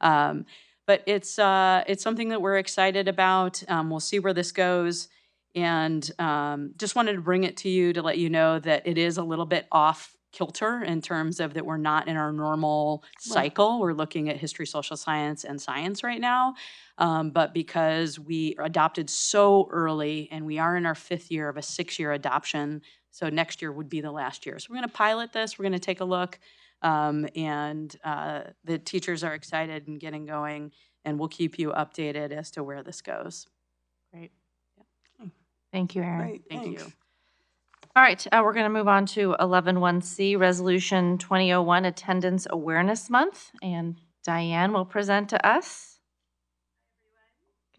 But it's something that we're excited about. We'll see where this goes. And just wanted to bring it to you to let you know that it is a little bit off kilter in terms of that we're not in our normal cycle. We're looking at history, social science, and science right now. But because we adopted so early and we are in our 5th year of a 6-year adoption, so next year would be the last year. So we're going to pilot this. We're going to take a look. And the teachers are excited and getting going, and we'll keep you updated as to where this goes. Great. Thank you, Erin. Great, Thank thanks. you. All right, we're going to move on to 11.1C, Resolution 2001, Attendance Awareness Month. And Diane will present to us.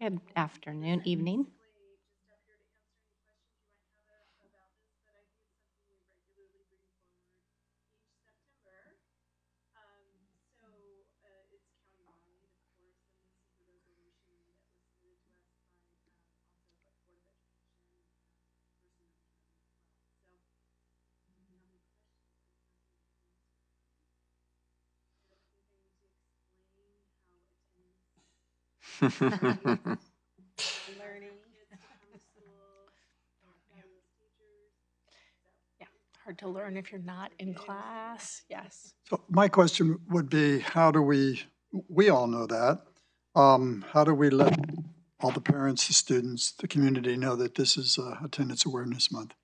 Good afternoon, evening. Yeah, hard to learn if you're not in class. Yes. So my question would be, how do we all know that. How do we let all the parents, the students, the community know that this is Attendance Awareness Month?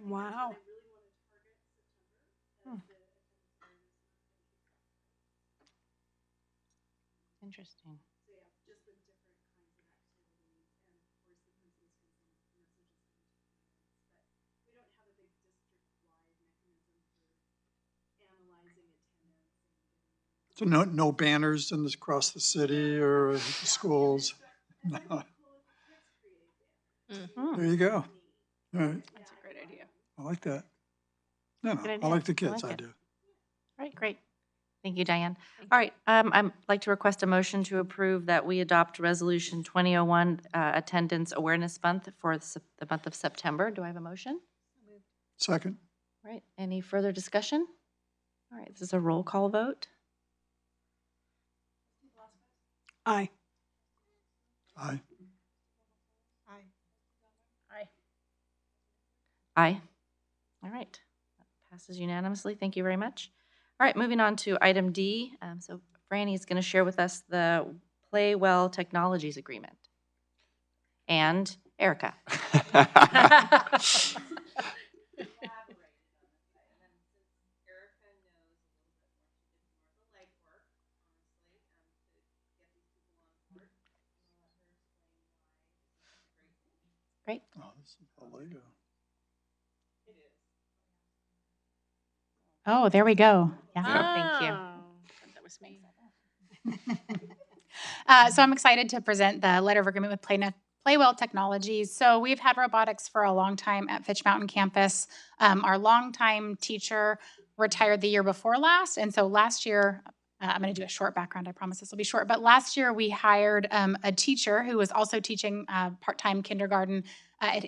Wow. Interesting. So no banners in this across the city or the schools? No. There you go. All right, That's a great idea. I like that. No, Good I idea. like the I kids, like I it. do. All right, great. Thank you, Diane. All right, I'd like to request a motion to approve that we adopt Resolution 2001, Attendance Awareness Month for the month of September. Do I have a motion? Second. All right, any further discussion? All right, this is a roll call vote. Aye. Aye. Aye. All right, that passes unanimously. Thank you very much. All right, moving on to item D. So Franny is going to share with us the Play Well Technologies Agreement. And Erica. Great. Oh, this is a Lego. Oh, there we go. Yeah. Thank you. That was me. So I'm excited to present the letter of agreement with Playwell Technologies. So we've had robotics for a long time at Fitch Mountain campus. Our longtime teacher retired the year before last. And so last year, I'm going to do a short background. I promise this will be short. But last year we hired a teacher who was also teaching part-time kindergarten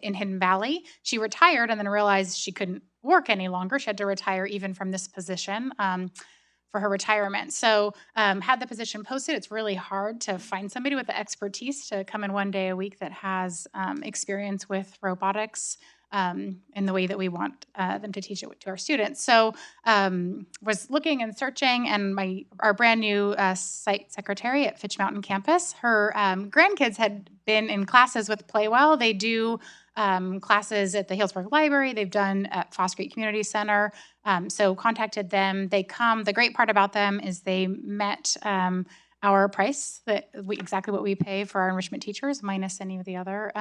in Hidden Valley. She retired and then realized she couldn't work any longer. She had to retire even from this position for her retirement. So had the position posted. It's really hard to find somebody with the expertise to come in one day a week that has experience with robotics in the way that we want them to teach it to our students. So was looking and searching, and our brand new site secretary at Fitch Mountain campus, her grandkids had been in classes with Playwell. They do classes at the Healdsburg Library. They've done at Foss Creek Community Center. So contacted them. They come. The great part about them is they met our price, exactly what we pay for our enrichment teachers, minus any of the other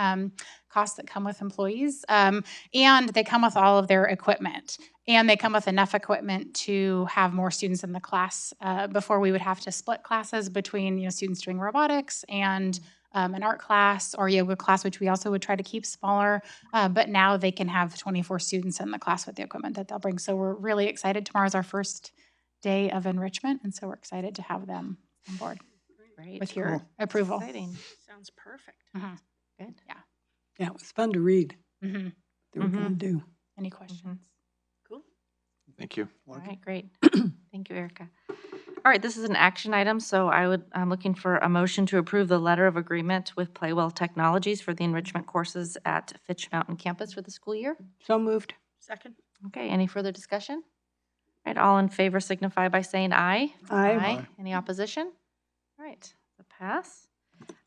costs that come with employees. And they come with all of their equipment. And they come with enough equipment to have more students in the class. Before we would have to split classes between students doing robotics and an art class or yoga class, which we also would try to keep smaller. But now they can have 24 students in the class with the equipment that they'll bring. So we're really excited. Tomorrow's our first day of enrichment, and so we're excited to have them on board. Great. With your approval. Exciting. Sounds perfect. Good. Yeah. Yeah, it was fun to read. Mm-hmm. They were going to do. Any questions? Cool. Thank you. All right, great. Thank you, Erica. All right, this is an action item, so I'm looking for a motion to approve the letter of agreement with Playwell Technologies for the enrichment courses at Fitch Mountain campus for the school year. So moved. Second. Okay, any further discussion? All right, all in favor signify by saying aye. Aye. Any opposition? All right, the pass.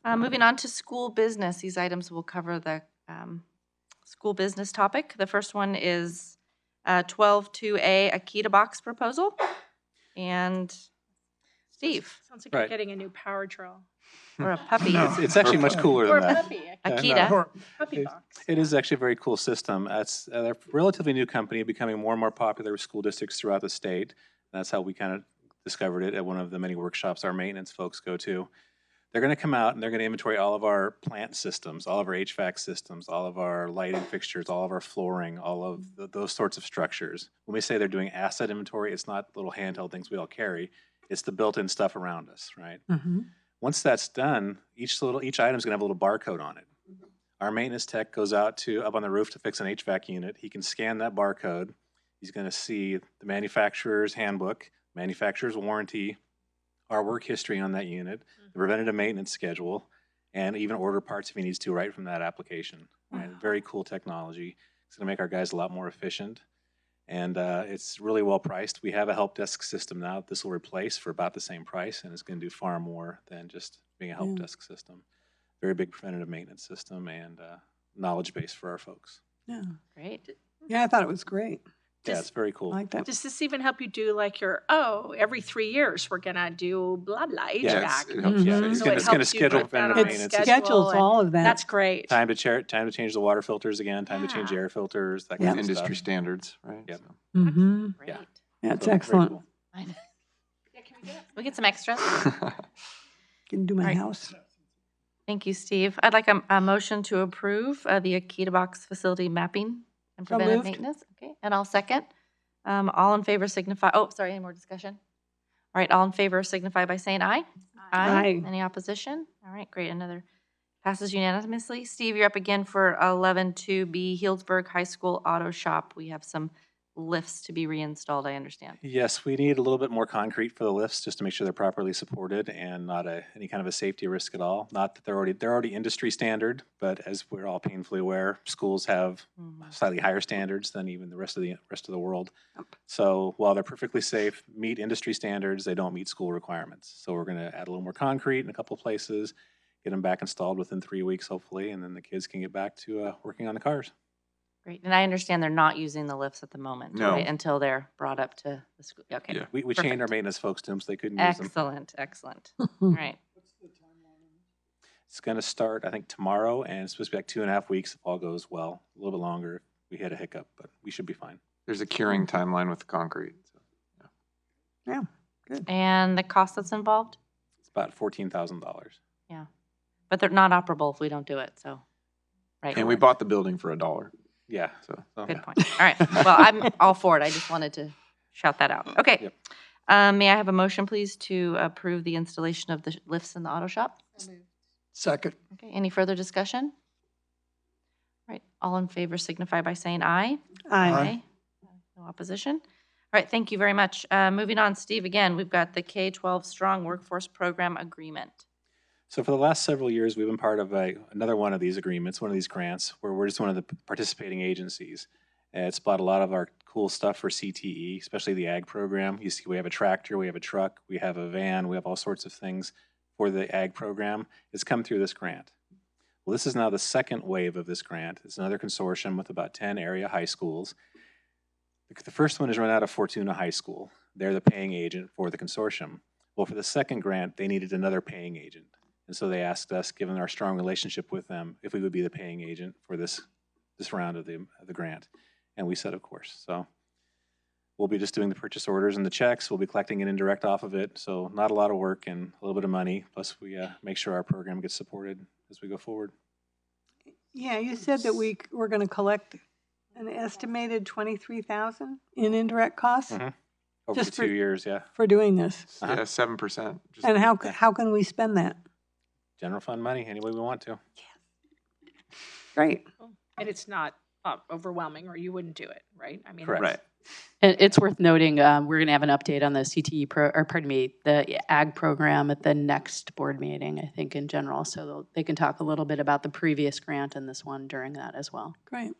Moving on to school business. These items will cover the school business topic. The first one is 12-2A Akita box proposal. And Steve, Sounds like you're Right. getting a new power drill. or a puppy. No. It's actually much cooler Or than a that. puppy. Akita. Puppy It- box. It is actually a very cool system. It's a relatively new company, becoming more and more popular with school districts throughout the state. That's how we kind of discovered it at one of the many workshops our maintenance folks go to. They're going to come out and they're going to inventory all of our plant systems, all of our HVAC systems, all of our lighting fixtures, all of our flooring, all of those sorts of structures. When we say they're doing asset inventory, it's not little handheld things we all carry. It's the built-in stuff around us, right? Mm-hmm. Once that's done, each item is going to have a little barcode on it. Our maintenance tech goes out up on the roof to fix an HVAC unit. He can scan that barcode. He's going to see the manufacturer's handbook, manufacturer's warranty, our work history on that unit, the preventative maintenance schedule, and even order parts if he needs to right from that application. Right? Very cool technology. It's going to make our guys a lot more efficient. And it's really well priced. We have a help desk system now that this will replace for about the same price, and it's going to do far more than just being a help desk system. Very big preventative maintenance system and knowledge base for our folks. Yeah. Great. Yeah, I thought it was great. Yeah, it's very cool. I like that. Does this even help you do like every 3 years we're gonna do blah blah HVAC? Yeah, it helps. Mhm. Yeah, So it's it going to helps you schedule put that preventative on It maintenance. schedule. schedules and all of that. That's great. Time to change the water filters again, time to change Yeah. air filters, that Yeah. kind of Industry stuff. standards, right? Yep. So. Mm-hmm. Great. Yeah. Yeah, it's So, very excellent. cool. I know. We get some extras. Can do my Right. house. Thank you, Steve. I'd like a motion to approve the Akita box facility mapping and So preventive moved. maintenance. Okay, and I'll second. All in favor signify, oh, sorry, any more discussion? All right, all in favor signify by saying aye. Aye. Any opposition? All right, great, another passes unanimously. Steve, you're up again for 11-2B, Healdsburg High School Auto Shop. We have some lifts to be reinstalled, I understand. Yes, we need a little bit more concrete for the lifts just to make sure they're properly supported and not any kind of a safety risk at all. Not that they're already industry standard, but as we're all painfully aware, schools have slightly higher standards than even the rest of the world. So while they're perfectly safe, meet industry standards, they don't meet school requirements. So we're going to add a little more concrete in a couple of places, get them back installed within 3 weeks, hopefully, and then the kids can get back to working on the cars. Great, and I understand they're not using the lifts at the moment, No. right? Until they're brought up to the school. Okay. Yeah. We Perfect. chained our maintenance folks to them so they couldn't use them. Excellent, excellent. All right. It's going to start, I think, tomorrow, and it's supposed to be like 2.5 weeks if all goes well. A little bit longer if we had a hiccup, but we should be fine. There's a curing timeline with the concrete. So, Yeah, good. And the cost that's involved? It's about $14,000. Yeah. But they're not operable if we don't do it, so. Right. and we bought the building for $1. Yeah. So Good point. All right. Well, I'm all for it. I just wanted to shout that out. Okay. Yep. May I have a motion, please, to approve the installation of the lifts in the auto shop? So moved. Second. Okay. Any further discussion? All right. All in favor signify by saying aye. Aye. No opposition. All right. Thank you very much. Moving on, Steve, again, we've got the K-12 Strong Workforce Program Agreement. So for the last several years, we've been part of another one of these agreements, one of these grants, where we're just one of the participating agencies. And it's bought a lot of our cool stuff for CTE, especially the ag program. You see, we have a tractor, we have a truck, we have a van, we have all sorts of things for the ag program. It's come through this grant. Well, this is now the second wave of this grant. It's another consortium with about 10 area high schools. The first one is run out of Fortuna High School. They're the paying agent for the consortium. Well, for the second grant, they needed another paying agent. And so they asked us, given our strong relationship with them, if we would be the paying agent for this round of the grant. And we said, of course. So we'll be just doing the purchase orders and the checks. We'll be collecting an indirect off of it. So not a lot of work and a little bit of money. Plus we make sure our program gets supported as we go forward. Yeah, you said that we were going to collect an estimated $23,000 in indirect costs Over Just the 2 years, yeah. for doing this. yeah, 7%. Just, And how can we spend that? General fund money, any way we want to. Great. And it's not overwhelming, or you wouldn't do it, right? I mean, Correct. right. And it's worth noting, we're going to have an update on the CTE the ag program at the next board meeting, I think, in general. So they can talk a little bit about the previous grant and this one during that as well. Great.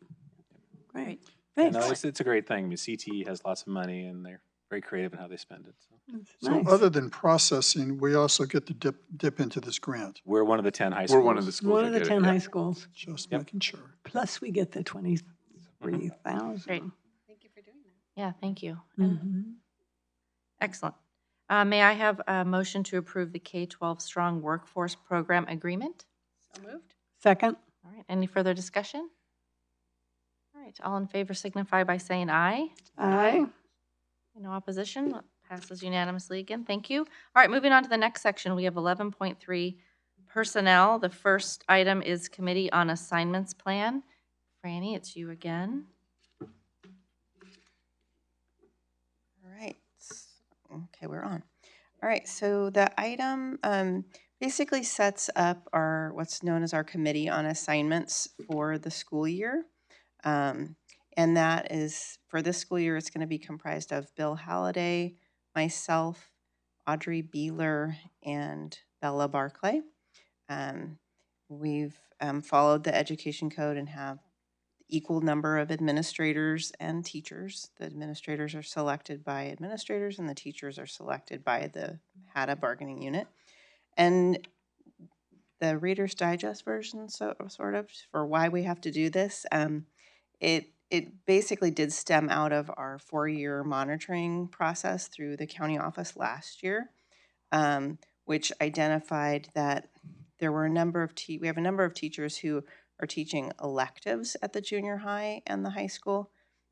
Great. Yeah, Thanks. no, it's a great thing. I mean, CTE has lots of money and they're very creative in how they spend it. So. So Nice. other than processing, we also get to dip into this grant. We're one of the 10 high schools. We're one of the schools. One that of the get it, 10 yeah. high schools. Just Yep. making sure. Plus we get the 23,000. Great. Thank you for doing that. Yeah, thank you. Mhm. Excellent. May I have a motion to approve the K-12 Strong Workforce Program Agreement? So moved. Second. All right. Any further discussion? All right. All in favor signify by saying aye. Aye. No opposition. Passes unanimously again. Thank you. All right. Moving on to the next section, we have 11.3 personnel. The first item is Committee on Assignments Plan. Franny, it's you again. All right. Okay, we're on. All right, so the item basically sets up our what's known as our Committee on Assignments for the school year. And that is, for this school year, it's going to be comprised of Bill Halliday, myself, Audrey Beeler, and Bella Barclay. We've followed the education code and have equal number of administrators and teachers. The administrators are selected by administrators and the teachers are selected by the HADA bargaining unit. And the Reader's Digest version, sort of, for why we have to do this, it basically did stem out of our 4-year monitoring process through the county office last year, which identified that there were a number of we have a number of teachers who are teaching electives at the junior high and the high school,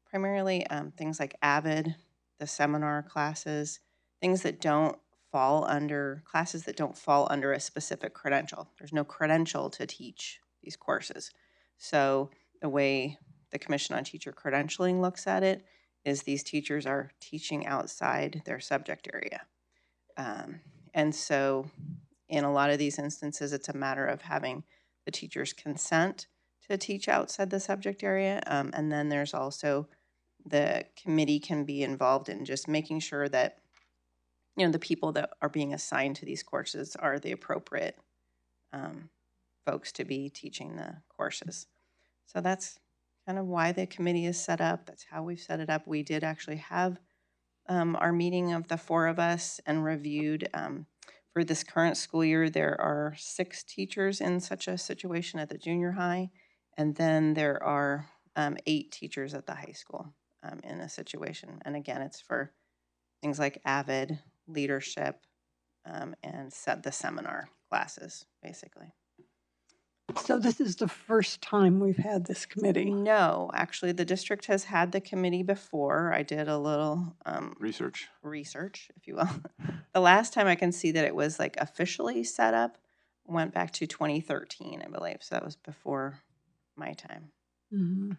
primarily things like AVID, the seminar classes, things that don't fall under, classes that don't fall under a specific credential. There's no credential to teach these courses. So the way the Commission on Teacher Credentialing looks at it is these teachers are teaching outside their subject area. And so in a lot of these instances, it's a matter of having the teacher's consent to teach outside the subject area. And then there's also the committee can be involved in just making sure that, the people that are being assigned to these courses are the appropriate folks to be teaching the courses. So that's kind of why the committee is set up. That's how we've set it up. We did actually have our meeting of the 4 of us and reviewed for this current school year, there are 6 teachers in such a situation at the junior high, and then there are 8 teachers at the high school in a situation. And again, it's for things like AVID, leadership, and the seminar classes, basically. So this is the first time we've had this committee? No, actually, the district has had the committee before. I did a little Research. research, if you will. The last time I can see that it was like officially set up went back to 2013, I believe. So that was before my time. Mm-hmm.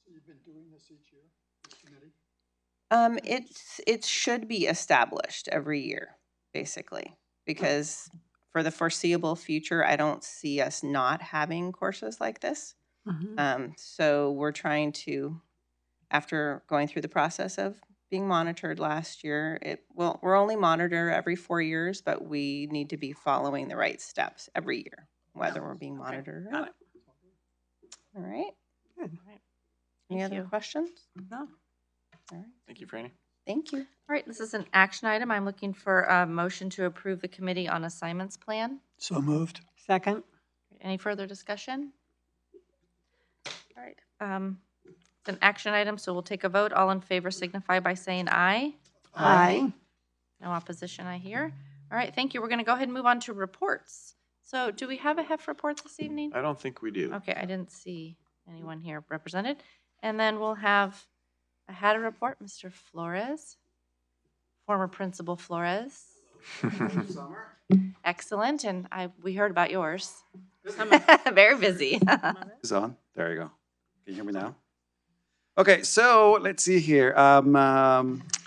So you've been doing this each year, this committee? It should be established every year, basically, because for the foreseeable future, I don't see us not having courses like this. Mm-hmm. So we're trying to, after going through the process of being monitored last year, we're only monitored every 4 years, but we need to be following the right steps every year, whether we're being monitored or not. All right. Good. Any other questions? No. All right. Thank you, Franny. Thank you. All right, this is an action item. I'm looking for a motion to approve the committee on assignments plan. So moved. Second? Any further discussion? All right, it's an action item, so we'll take a vote. All in favor signify by saying aye. Aye. No opposition, I hear. All right, thank you. We're going to go ahead and move on to reports. So do we have a HEF report this evening? I don't think we do. Okay, I didn't see anyone here represented. And then we'll have a HADA report, Mr. Flores, former Principal Flores. Excellent, and we heard about yours. Very busy. Is on. There you go. Can you hear me now? Okay, so let's see here. I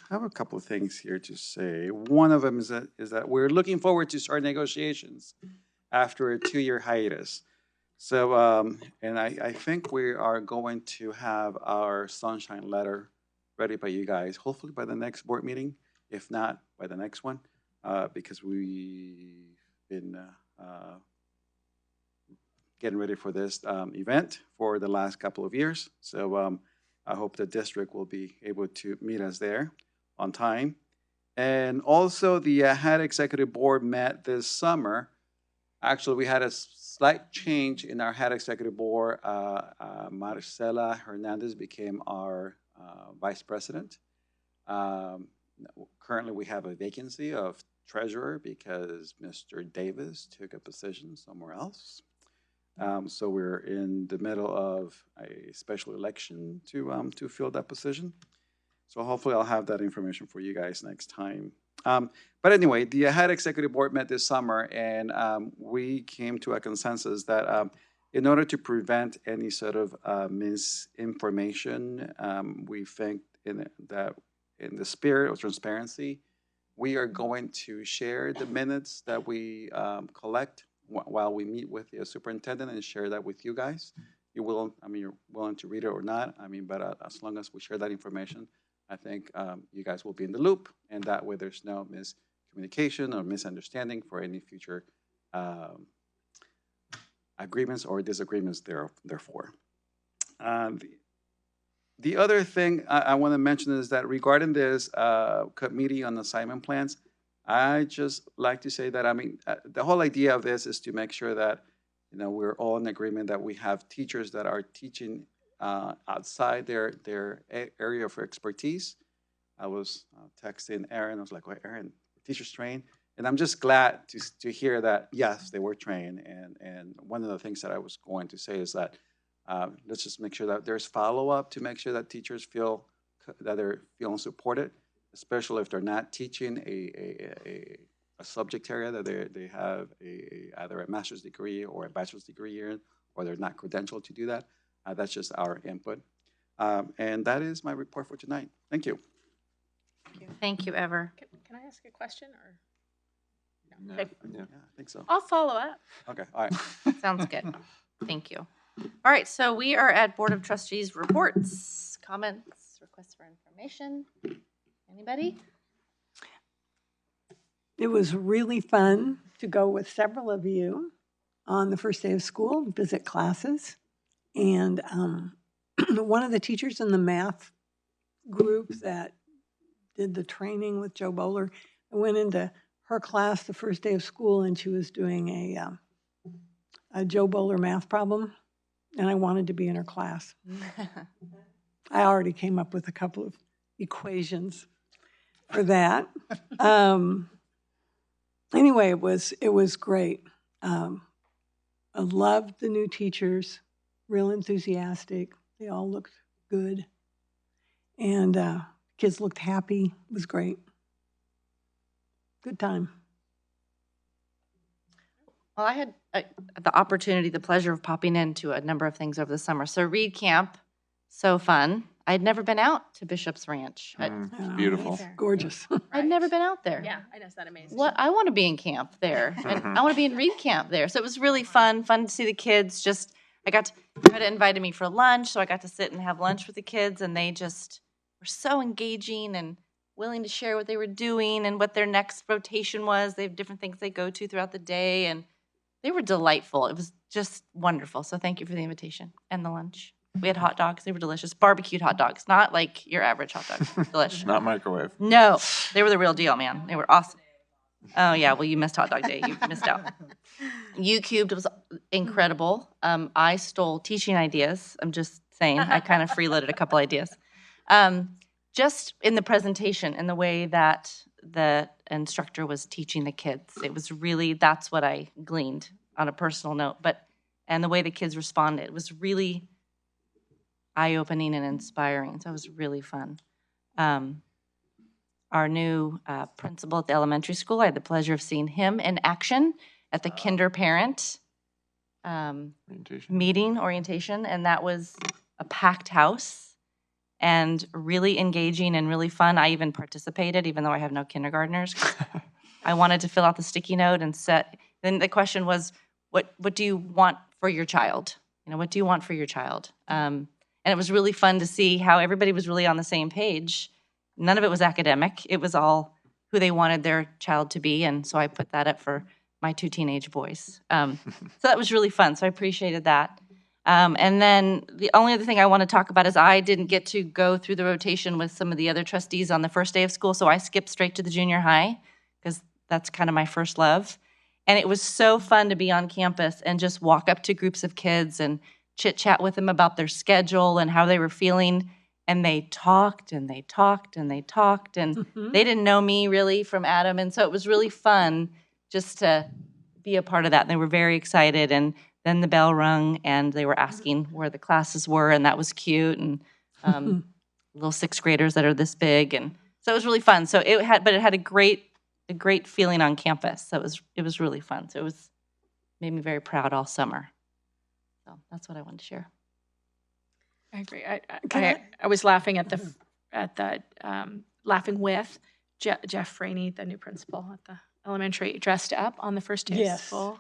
have a couple of things here to say. One of them is that we're looking forward to start negotiations after a 2-year hiatus. So, and I think we are going to have our sunshine letter ready by you guys, hopefully by the next board meeting, if not by the next one, because we've been getting ready for this event for the last couple of years. So I hope the district will be able to meet us there on time. And also the HAD Executive Board met this summer. Actually, we had a slight change in our HAD Executive Board. Marcela Hernandez became our Vice President. Currently, we have a vacancy of treasurer because Mr. Davis took a position somewhere else. So we're in the middle of a special election to fill that position. So hopefully I'll have that information for you guys next time. But anyway, the HAD Executive Board met this summer, and we came to a consensus that in order to prevent any sort of misinformation, we think that in the spirit of transparency, we are going to share the minutes that we collect while we meet with the superintendent and share that with you guys. You're willing to read it or not, but as long as we share that information, I think you guys will be in the loop, and that way there's no miscommunication or misunderstanding for any future agreements or disagreements therefore. The other thing I want to mention is that regarding this committee on assignment plans, I just like to say that, the whole idea of this is to make sure that, we're all in agreement that we have teachers that are teaching outside their area of expertise. I was texting Aaron. I was like, "Wait, Aaron, teachers train," and I'm just glad to hear that yes, they were trained. And one of the things that I was going to say is that let's just make sure that there's follow-up to make sure that teachers feel that they're feeling supported, especially if they're not teaching a subject area that they have either a master's degree or a bachelor's degree in, or they're not credentialed to do that. That's just our input. And that is my report for tonight. Thank you. Thank you, Ever. Can I ask a question or? Yeah, Okay. yeah. I think so. I'll follow up. Okay, all right. Sounds good. Thank you. All right, so we are at Board of Trustees reports, comments, requests for information. Anybody? It was really fun to go with several of you on the first day of school, visit classes. And one of the teachers in the math group that did the training with Joe Bowler, I went into her class the first day of school and she was doing a Joe Bowler math problem. And I wanted to be in her class. I already came up with a couple of equations for that. Anyway, it was great. I loved the new teachers, real enthusiastic. They all looked good. And kids looked happy. It was great. Good time. Well, I had the opportunity, the pleasure of popping into a number of things over the summer. So Reed Camp, so fun. I'd never been out to Bishop's Ranch. It's beautiful. It's gorgeous. I'd never been out there. Yeah, I know. Is that amazing? What I want to be in camp there, and I want to be in Reed Camp there. So it was really fun to see the kids. Just I got to invited me for lunch, so I got to sit and have lunch with the kids, and they just were so engaging and willing to share what they were doing and what their next rotation was. They have different things they go to throughout the day, and they were delightful. It was just wonderful. So thank you for the invitation and the lunch. We had hot dogs. They were delicious. Barbecued hot dogs, not like your average hot dog. Delicious. Not microwave. No, they were the real deal, man. They were awesome. Oh, yeah. Well, you missed hot dog day. You missed out. U-Cubed was incredible. I stole teaching ideas. I'm just saying. I kind of freeloaded a couple ideas. Just in the presentation and the way that the instructor was teaching the kids. It was really, that's what I gleaned on a personal note. And the way the kids responded, it was really eye-opening and inspiring. So it was really fun. Our new principal at the elementary school, I had the pleasure of seeing him in action at the kinder parent orientation, and that was a packed house and really engaging and really fun. I even participated, even though I have no kindergartners. I wanted to fill out the sticky note and then the question was, what do you want for your child? You know, what do you want for your child? And it was really fun to see how everybody was really on the same page. None of it was academic. It was all who they wanted their child to be. And so I put that up for my 2 teenage boys. So that was really fun. So I appreciated that. And then the only other thing I want to talk about is I didn't get to go through the rotation with some of the other trustees on the first day of school. So I skipped straight to the junior high because that's kind of my first love. And it was so fun to be on campus and just walk up to groups of kids and chit chat with them about their schedule and how they were feeling. And they talked and they talked and they talked. And they didn't know me really from Adam. And so it was really fun just to be a part of that. And they were very excited. And then the bell rung and they were asking where the classes were. And that was cute. And little 6th graders that are this big. And so it was really fun. So it had a great feeling on campus. So it was really fun. So it made me very proud all summer. So that's what I wanted to share. I agree. I was laughing at the laughing with Jeff Franey, the new principal at the elementary, dressed up on the first day of school.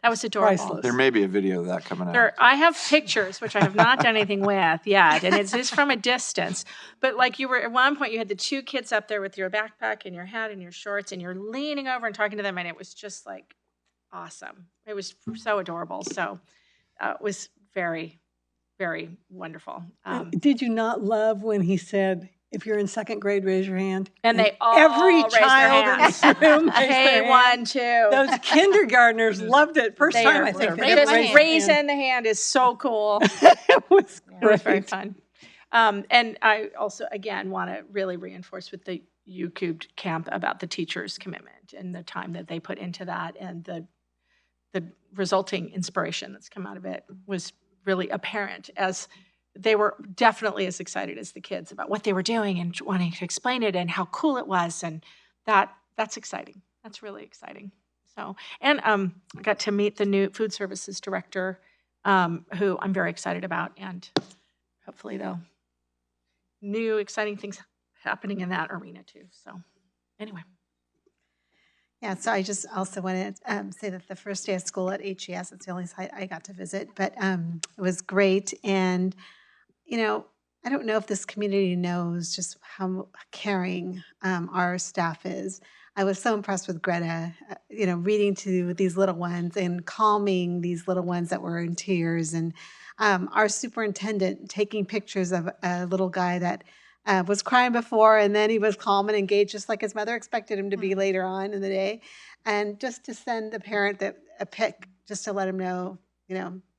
That was adorable. Priceless. There may be a video of that coming out. I have pictures, which I have not done anything with yet, and it's just from a distance. But like you were, at one point you had the 2 kids up there with your backpack and your hat and your shorts, and you're leaning over and talking to them, and it was just like awesome. It was so adorable. So it was very, very wonderful. Did you not love when he said, if you're in 2nd grade, raise your hand? And they all every raised their child in hands. this room raised their hand. K1, 2. Those kindergartners loved it. First time I think they ever raised raising the hand is so cool. It was It was very fun. And I also, again, want to really reinforce with the U-Cubed camp about the teachers' commitment and the time that they put into that, and the resulting inspiration that's come out of it was really apparent, as they were definitely as excited as the kids about what they were doing and wanting to explain it and how cool it was. And that's exciting. That's really exciting. So, and I got to meet the new food services director, who I'm very excited about, and hopefully though, new exciting things happening in that arena too. So anyway. Yeah, so I just also want to say that the first day of school at HES, it's the only site I got to visit, but it was great. And, you know, I don't know if this community knows just how caring our staff is. I was so impressed with Greta, reading to these little ones and calming these little ones that were in tears. And our superintendent taking pictures of a little guy that was crying before, and then he was calm and engaged, just like his mother expected him to be later on in the day. And just to send the parent a pic, just to let him know,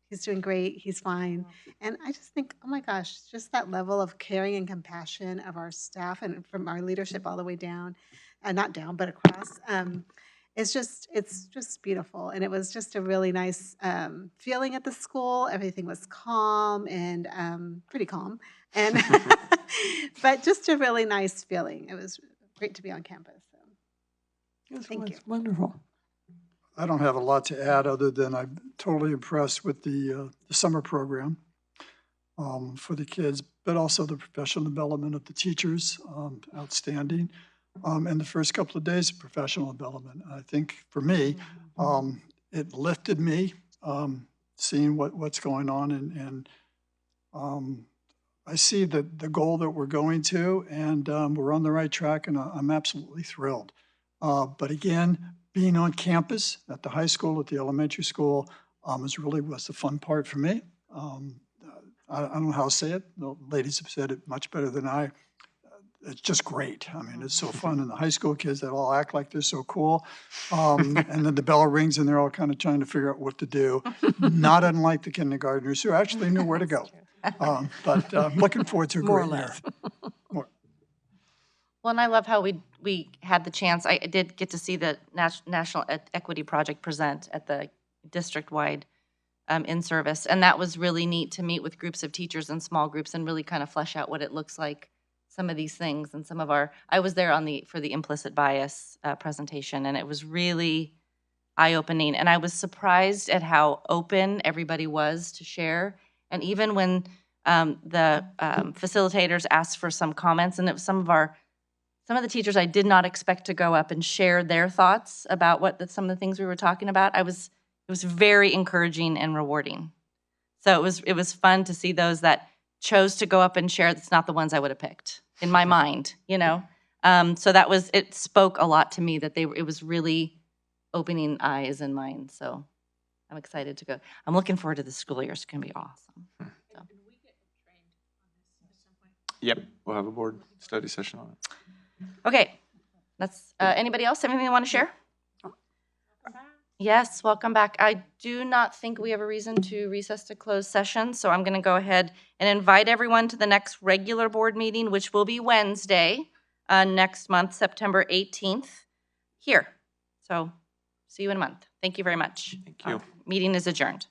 he's doing great, he's fine. And I just think, oh my gosh, just that level of caring and compassion of our staff and from our leadership all the way down, not down, but across. It's just beautiful. And it was just a really nice feeling at the school. Everything was calm and pretty calm. And but just a really nice feeling. It was great to be on campus. So. Thank you. Wonderful. I don't have a lot to add other than I'm totally impressed with the summer program for the kids, but also the professional development of the teachers, outstanding. And the first couple of days of professional development. I think for me, it lifted me, seeing what's going on, and I see the goal that we're going to, and we're on the right track, and I'm absolutely thrilled. But again, being on campus at the high school, at the elementary school, was the fun part for me. I don't know how to say it. The ladies have said it much better than I. It's just great. I mean, it's so fun. And the high school kids that all act like they're so cool. And then the bell rings and they're all kind of trying to figure out what to do. Not unlike the kindergartners who actually knew where to go. But I'm looking forward to a great year. Well, and I love how we had the chance. I did get to see the National Equity Project present at the district-wide in-service. And that was really neat to meet with groups of teachers in small groups and really kind of flesh out what it looks like. Some of these things and I was there for the implicit bias presentation, and it was really eye-opening. And I was surprised at how open everybody was to share. And even when the facilitators asked for some comments, and it was some of the teachers I did not expect to go up and share their thoughts about some of the things we were talking about. It was very encouraging and rewarding. So it was fun to see those that chose to go up and share. It's not the ones I would have picked in my mind, So it spoke a lot to me that it was really opening eyes and minds. So I'm excited to go. I'm looking forward to the school year. It's going to be awesome. So. Yep, we'll have a board study session on it. Okay, that's anybody else have anything they want to share? Yes, welcome back. I do not think we have a reason to recess to closed session, so I'm going to go ahead and invite everyone to the next regular board meeting, which will be Wednesday next month, September 18th, here. So see you in a month. Thank you very much. Thank you. Meeting is adjourned.